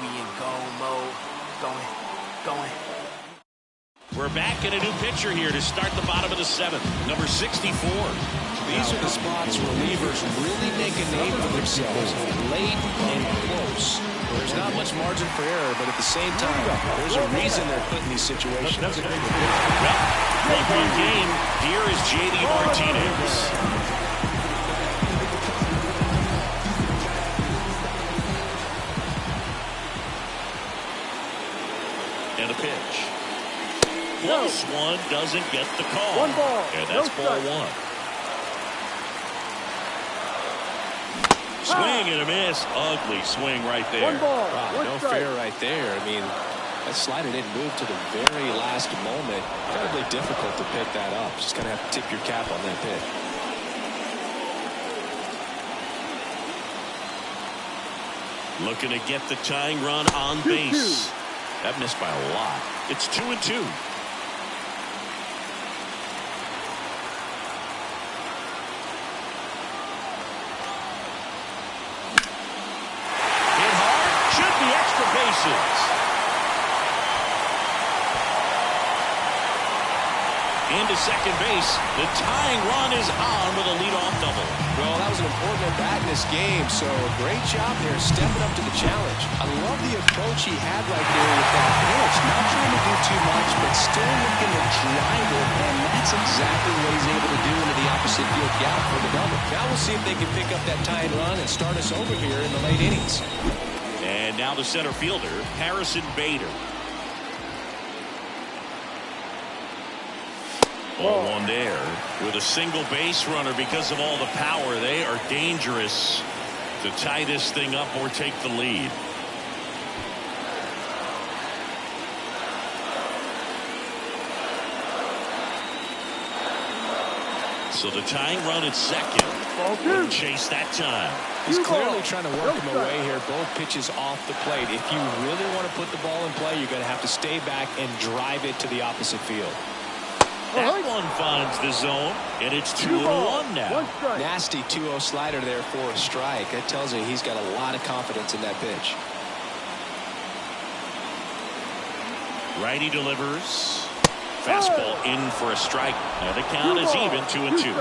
We in go mode. Going. We're back in a new pitcher here to start the bottom of the 7th. Number 64. These are the spots relievers really make a name for themselves. Late and close. There's not much margin for error, but at the same time, there's a reason they're put in these situations. Well, 1-1 game. Here is J.D. Martinez. And a pitch. Close one, doesn't get the call. 1 ball. And that's ball 1. Swing and a miss. Ugly swing right there. 1 ball. Wow, no fair right there. I mean, that slider didn't move to the very last moment. Incredibly difficult to pick that up. Just going to have to tip your cap on that pitch. Looking to get the tying run on base. That missed by a lot. It's 2-2. Into second base. The tying run is on with a leadoff double. Well, that was an important at bat in this game, so great job there stepping up to the challenge. I love the approach he had right there with that pitch. Not trying to do too much, but still looking to drive it, and that's exactly what he's able to do into the opposite field gap for the double. Now we'll see if they can pick up that tying run and start us over here in the late innings. And now the center fielder, Harrison Bader. Ball 1 there with a single base runner. Because of all the power, they are dangerous to tie this thing up or take the lead. So the tying run at second. Wouldn't chase that time. He's clearly trying to work him away here. Both pitches off the plate. If you really want to put the ball in play, you're going to have to stay back and drive it to the opposite field. That one finds the zone, and it's 2-1 now. Nasty 2-0 slider there for a strike. That tells you he's got a lot of confidence in that pitch. Righty delivers. Fastball in for a strike. Now the count is even, 2-2.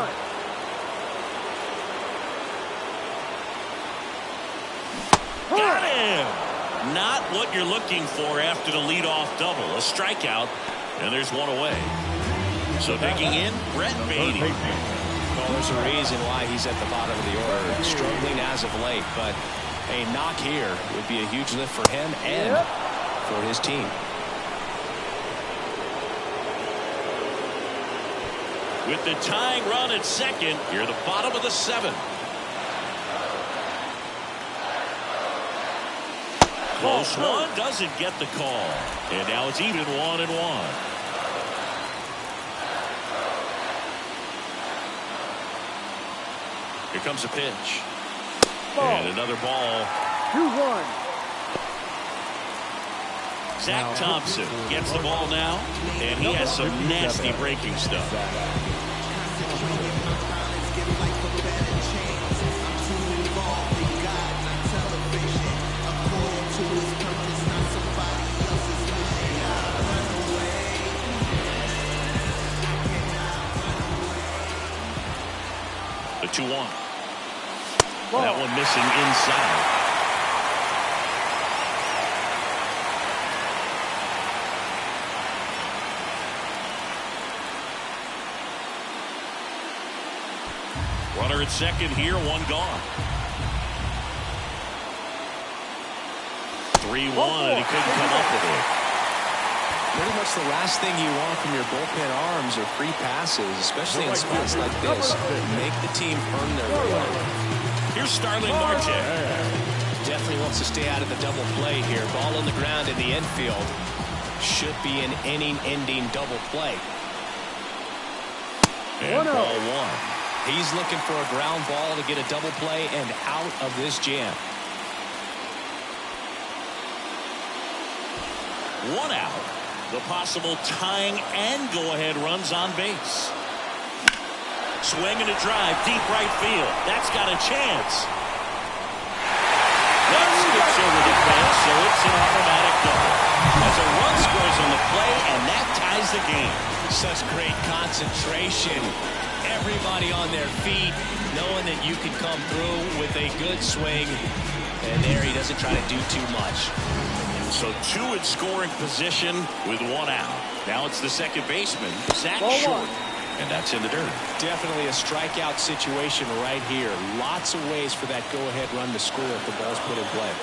Got him! Not what you're looking for after the leadoff double. A strikeout, and there's one away. So digging in, Brett Beatty. Well, there's a reason why he's at the bottom of the order. Struggling as of late, but a knock here would be a huge lift for him and for his team. With the tying run at second, you're the bottom of the 7th. Close one, doesn't get the call. And now it's even 1-1. Here comes a pitch. And another ball. 2-1. Zach Thompson gets the ball now, and he has some nasty breaking stuff. The 2-1. That one missing inside. Runner at second here, one gone. 3-1, and he couldn't come up with it. Pretty much the last thing you want from your bullpen arms are free passes, especially in spots like this. Make the team earn their reward. Here's Starling Marte. Definitely wants to stay out of the double play here. Ball on the ground in the infield. Should be an inning-ending double play. And ball one. He's looking for a ground ball to get a double play and out of this jam. One out. The possible tying and go-ahead runs on base. Swing and a drive, deep right field. That's got a chance. That skips over the fence, so it's an automatic double. As a run scores on the play, and that ties the game. Such great concentration. Everybody on their feet, knowing that you can come through with a good swing. And there he doesn't try to do too much. So two in scoring position with one out. Now it's the second baseman, Zach Short. And that's in the dirt. Definitely a strikeout situation right here. Lots of ways for that go-ahead run to score if the ball's put in play.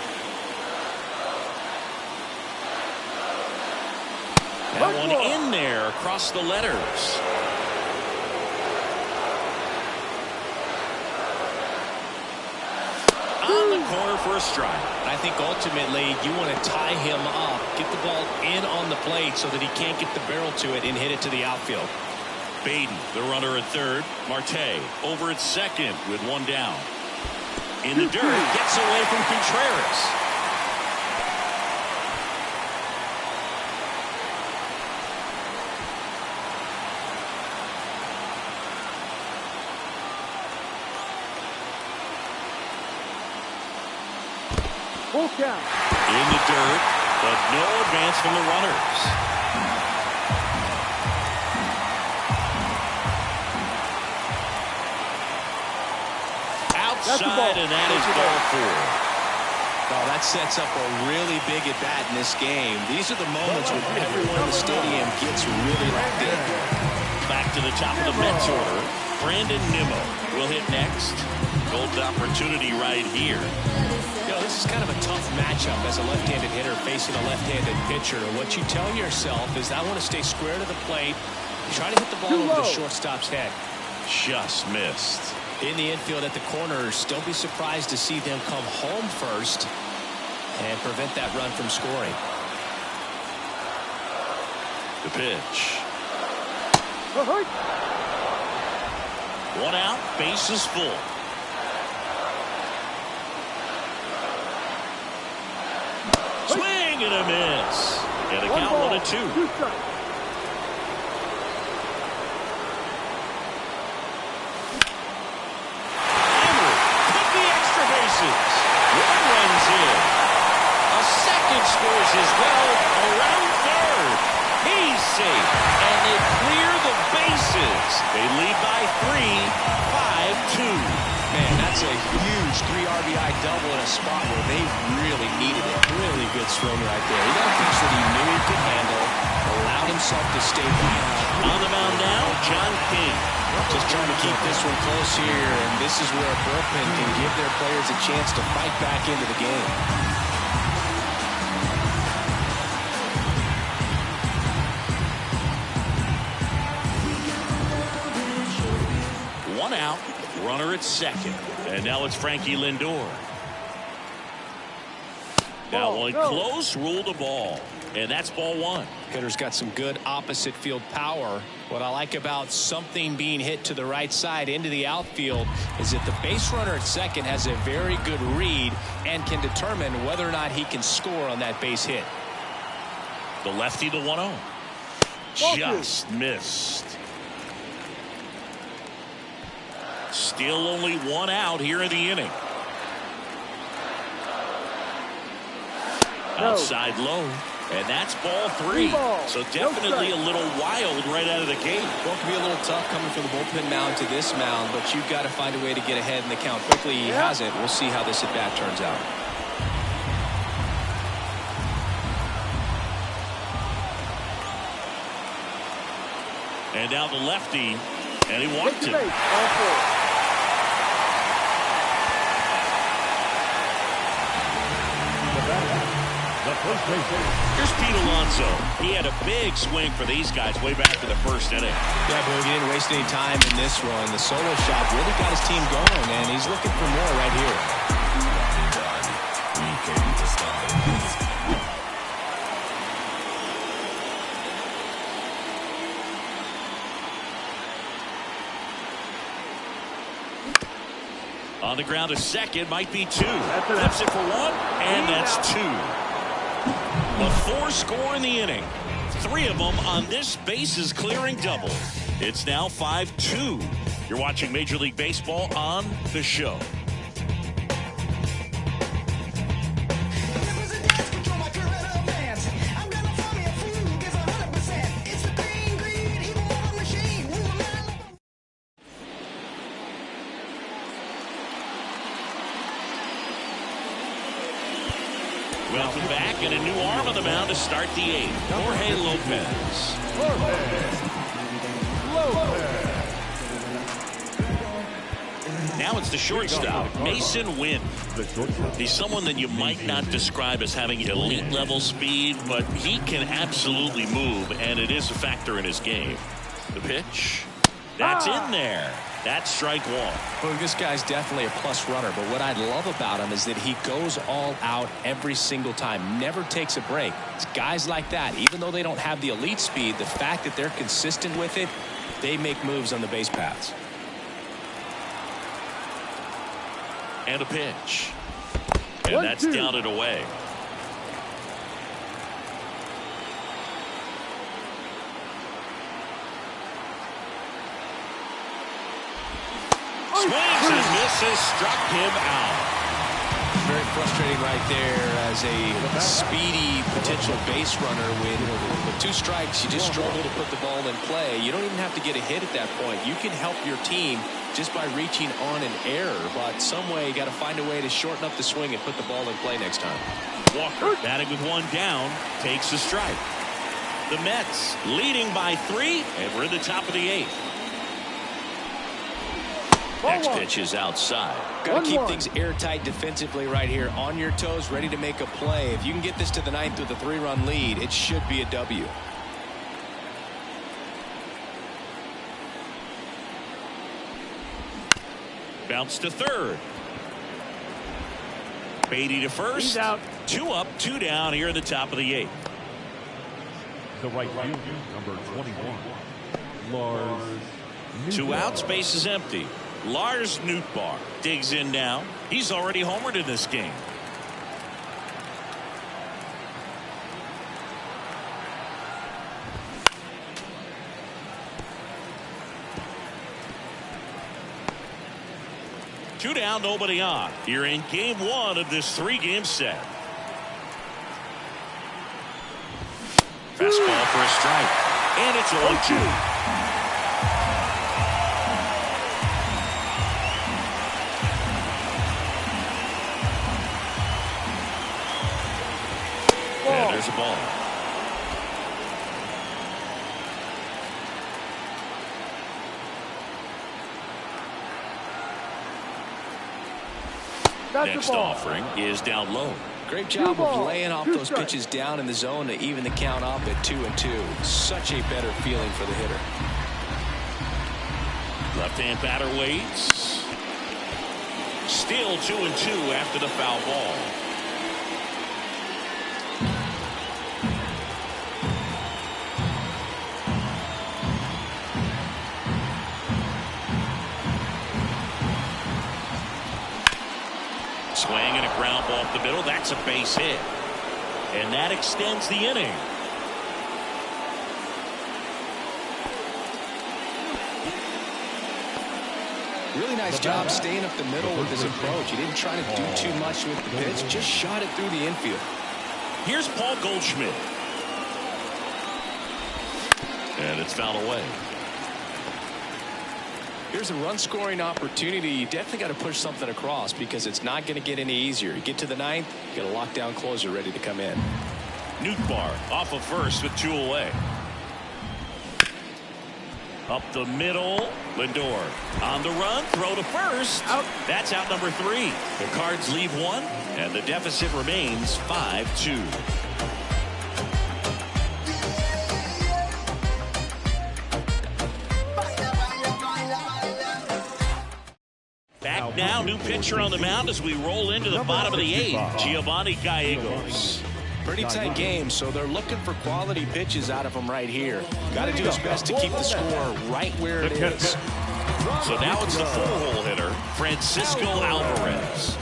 That one in there across the letters. On the corner for a strike. I think ultimately you want to tie him up, get the ball in on the plate so that he can't get the barrel to it and hit it to the outfield. Baden, the runner at third. Marte over at second with one down. In the dirt, gets away from Contreras. Full count. In the dirt, but no advance from the runners. Outside, and that is ball four. Oh, that sets up a really big at-bat in this game. These are the moments when everyone in the stadium gets really locked in. Back to the top of the Mets order. Brandon Nimmo will hit next. Golden opportunity right here. You know, this is kind of a tough matchup as a left-handed hitter facing a left-handed pitcher. And what you tell yourself is, I want to stay square to the plate, try to hit the ball over the shortstop's head. Just missed. In the infield at the corners, don't be surprised to see them come home first and prevent that run from scoring. The pitch. One out, base is full. Swing and a miss. And a count 1-2. They lead by 3, 5-2. Man, that's a huge 3 RBI double in a spot where they really needed it. Really good swing right there. He got a pitch that he knew he could handle, allowed himself to stay back. On the mound now, John King. Just trying to keep this one close here, and this is where a bullpen can give their players a chance to fight back into the game. One out, runner at second. And now it's Frankie Lindor. That one close, ruled a ball. And that's ball 1. Hitter's got some good opposite field power. What I like about something being hit to the right side into the outfield is that the base runner at second has a very good read and can determine whether or not he can score on that base hit. The lefty to 1-0. Just missed. Still only 1 out here in the inning. Outside low. And that's ball 3. So definitely a little wild right out of the gate. Well, it can be a little tough coming from the bullpen mound to this mound, but you've got to find a way to get ahead in the count quickly. He hasn't. We'll see how this at bat turns out. And now the lefty, and he walked it. Here's Pete Alonso. He had a big swing for these guys way back in the first inning. Yeah, but he didn't waste any time in this one. The solo shot really got his team going, and he's looking for more right here. On the ground to second, might be 2. Flips it for 1, and that's 2. A 4-score in the inning. 3 of them on this bases clearing double. It's now 5-2. You're watching Major League Baseball on The Show. Welcome back, and a new arm on the mound to start the 8th. Jorge Lopez. Now it's the shortstop, Mason Wynn. He's someone that you might not describe as having elite level speed, but he can absolutely move, and it is a factor in his game. The pitch, that's in there. That's strike 1. Well, this guy's definitely a plus runner, but what I love about him is that he goes all out every single time, never takes a break. It's guys like that, even though they don't have the elite speed, the fact that they're consistent with it, they make moves on the base paths. And a pitch. And that's down and away. Swings and misses, struck him out. Very frustrating right there as a speedy potential base runner. With 2 strikes, you just struggle to put the ball in play. You don't even have to get a hit at that point. You can help your team just by reaching on an error, but some way you got to find a way to shorten up the swing and put the ball in play next time. Walker batting with 1 down, takes a strike. The Mets leading by 3, and we're in the top of the 8th. Next pitch is outside. Got to keep things airtight defensively right here, on your toes, ready to make a play. If you can get this to the 9th with a 3-run lead, it should be a W. Bounce to third. Beatty to first. He's out. 2 up, 2 down here in the top of the 8th. The right fielder, number 21, Lars. 2 outs, base is empty. Lars Nootbaar digs in now. He's already homered in this game. Two down, nobody on. You're in game 1 of this 3-game set. Fastball for a strike. And it's 0-2. the ball. Next offering is down low. Great job of laying off those pitches down in the zone to even the count up at 2-2. Such a better feeling for the hitter. Left-hand batter waits. Still 2-2 after the foul ball. Swing and a ground ball up the middle. That's a base hit. And that extends the inning. Really nice job staying up the middle with his approach. He didn't try to do too much with the pitch. Just shot it through the infield. Here's Paul Goldschmidt. And it's fouled away. Here's a run-scoring opportunity. You definitely got to push something across because it's not going to get any easier. You get to the ninth, you got a lockdown closer ready to come in. Nootbaar off of first with 2 away. Up the middle, Lindor on the run, throw to first. Out. That's out number 3. The Cards leave 1, and the deficit remains 5-2. Back now, new pitcher on the mound as we roll into the bottom of the 8th, Giovanni Gallegos. Pretty tight game, so they're looking for quality pitches out of him right here. Got to do his best to keep the score right where it is. So now it's the 4-hole hitter, Francisco Alvarez.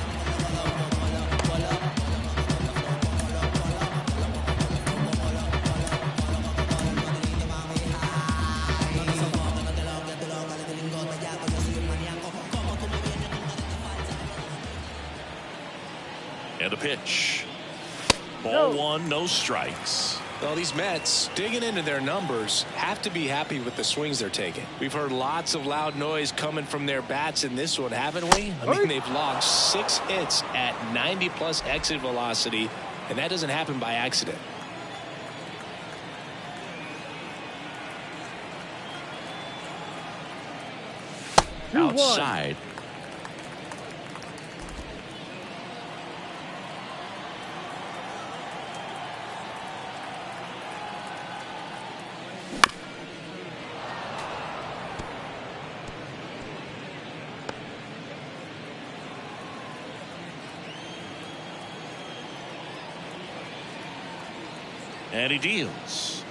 And a pitch. Ball 1, no strikes. Well, these Mets, digging into their numbers, have to be happy with the swings they're taking. We've heard lots of loud noise coming from their bats in this one, haven't we? I mean, they've logged 6 hits at 90-plus exit velocity, and that doesn't happen by accident. Outside. And he deals.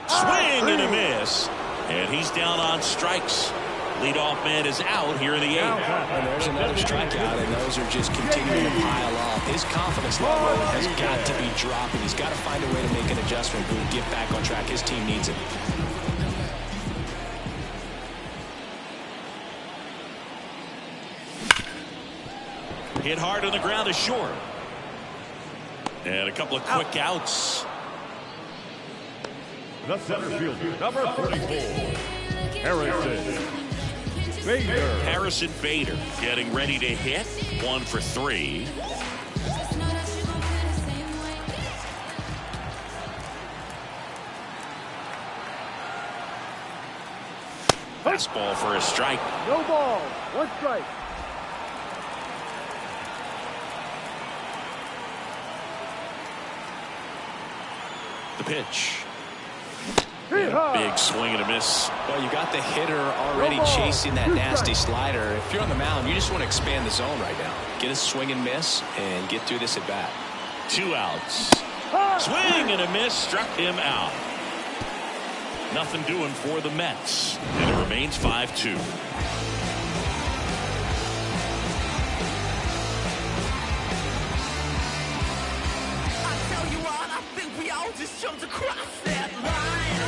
Swing and a miss. And he's down on strikes. Leadoff man is out here in the 8th. And there's another strikeout, and those are just continuing to pile up. His confidence level has got to be dropping. He's got to find a way to make an adjustment and get back on track. His team needs it. Hit hard on the ground is short. And a couple of quick outs. The center fielder, number 44, Harrison Bader. Harrison Bader getting ready to hit. 1 for 3. Fastball for a strike. No ball. 1 strike. The pitch. Big swing and a miss. Well, you got the hitter already chasing that nasty slider. If you're on the mound, you just want to expand the zone right now. Get a swing and miss and get through this at bat. 2 outs. Swing and a miss, struck him out. Nothing doing for the Mets. And it remains 5-2. Just jumped across that line.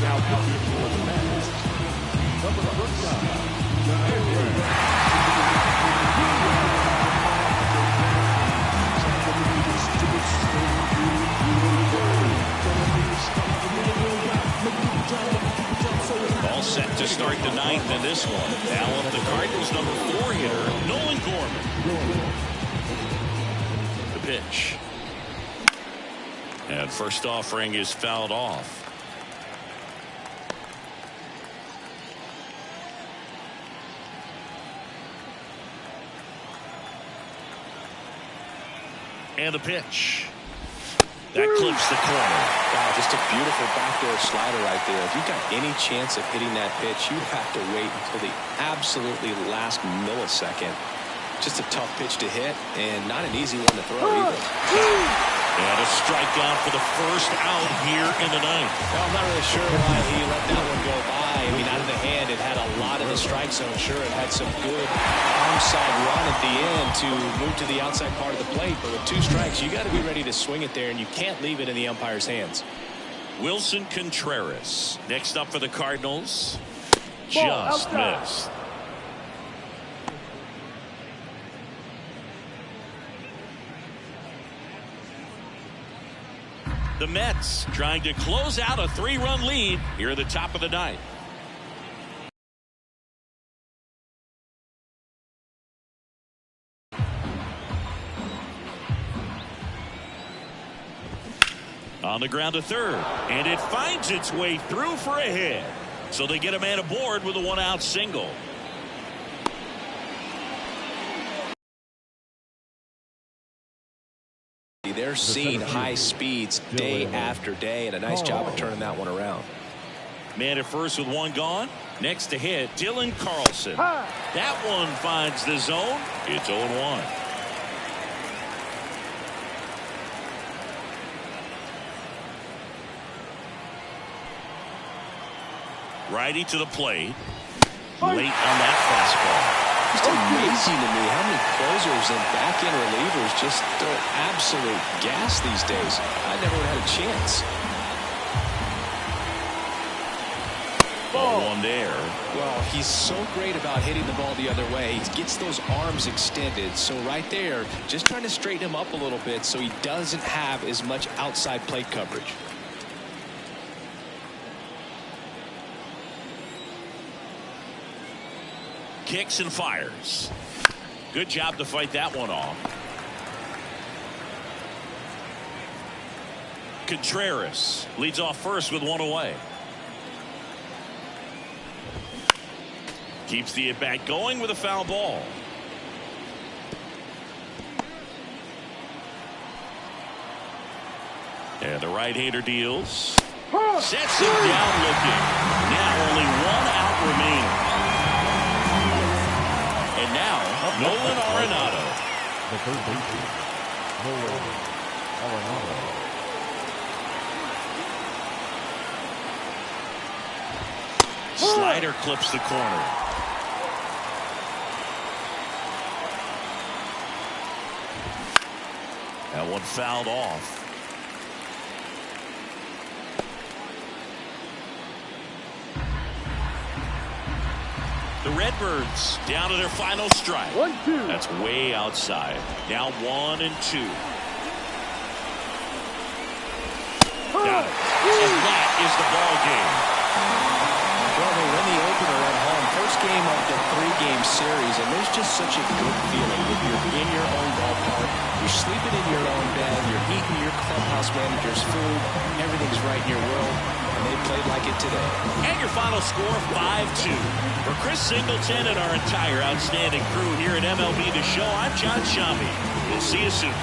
Now pitching for the Mets, number 49, start the ninth in this one. Now up the Cardinals' number 4 hitter, Nolan Gorman. The pitch. And first offering is fouled off. And the pitch. That clips the corner. Wow, just a beautiful backdoor slider right there. If you've got any chance of hitting that pitch, you have to wait until the absolutely last millisecond. Just a tough pitch to hit, and not an easy one to throw either. And a strikeout for the first out here in the ninth. Well, I'm not really sure why he let that one go by. I mean, out of the hand, it had a lot in the strike zone. Sure, it had some good onside run at the end to move to the outside part of the plate. But with 2 strikes, you got to be ready to swing it there, and you can't leave it in the umpire's hands. Wilson Contreras next up for the Cardinals. Just missed. The Mets trying to close out a 3-run lead here at the top of the ninth. On the ground to third, and it finds its way through for a hit. So they get a man aboard with a 1-out single. They're seeing high speeds day after day, and a nice job of turning that one around. Man at first with 1 gone. Next to hit, Dylan Carlson. That one finds the zone. It's 0-1. Righty to the plate. Late on that fastball. Just amazing to me how many closers and back-end relievers just throw absolute gas these days. I never had a chance. Ball 1 there. Well, he's so great about hitting the ball the other way. He gets those arms extended. So right there, just trying to straighten him up a little bit so he doesn't have as much outside plate coverage. Kicks and fires. Good job to fight that one off. Contreras leads off first with 1 away. Keeps the at-bat going with a foul ball. And the right-hander deals. Sets him down looking. Now only 1 out remaining. And now, Nolan Arenado. The third baseman, Nolan Arenado. Slider clips the corner. That one fouled off. The Redbirds down to their final strike. 1-2. That's way outside. Now 1-2. Got it. And that is the ball game. Well, they win the opener at home. First game of the 3-game series, and there's just such a good feeling when you're in your own ballpark. You're sleeping in your own bed. You're eating your clubhouse manager's food. Everything's right in your world. And they played like it today. And your final score, 5-2. For Chris Singleton and our entire outstanding crew here at MLB The Show, I'm John Shambi. We'll see you soon.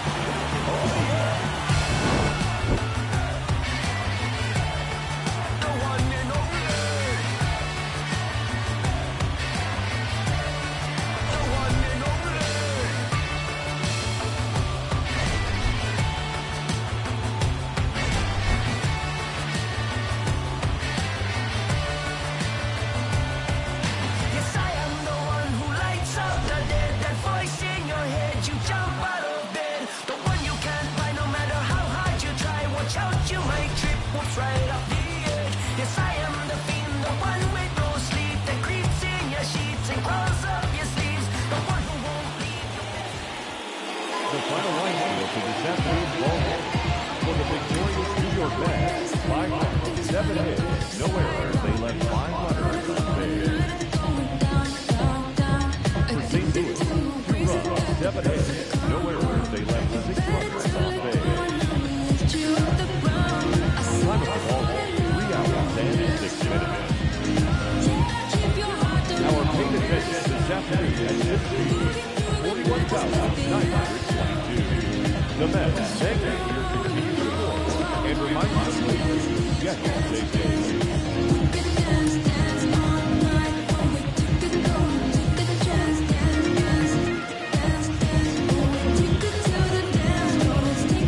The final lineup of this afternoon's ball game. For the victorious New York Mets, 5 runs, 7 hits, no errors. They left 5 runners on base. thank you for your continued support and remind you to get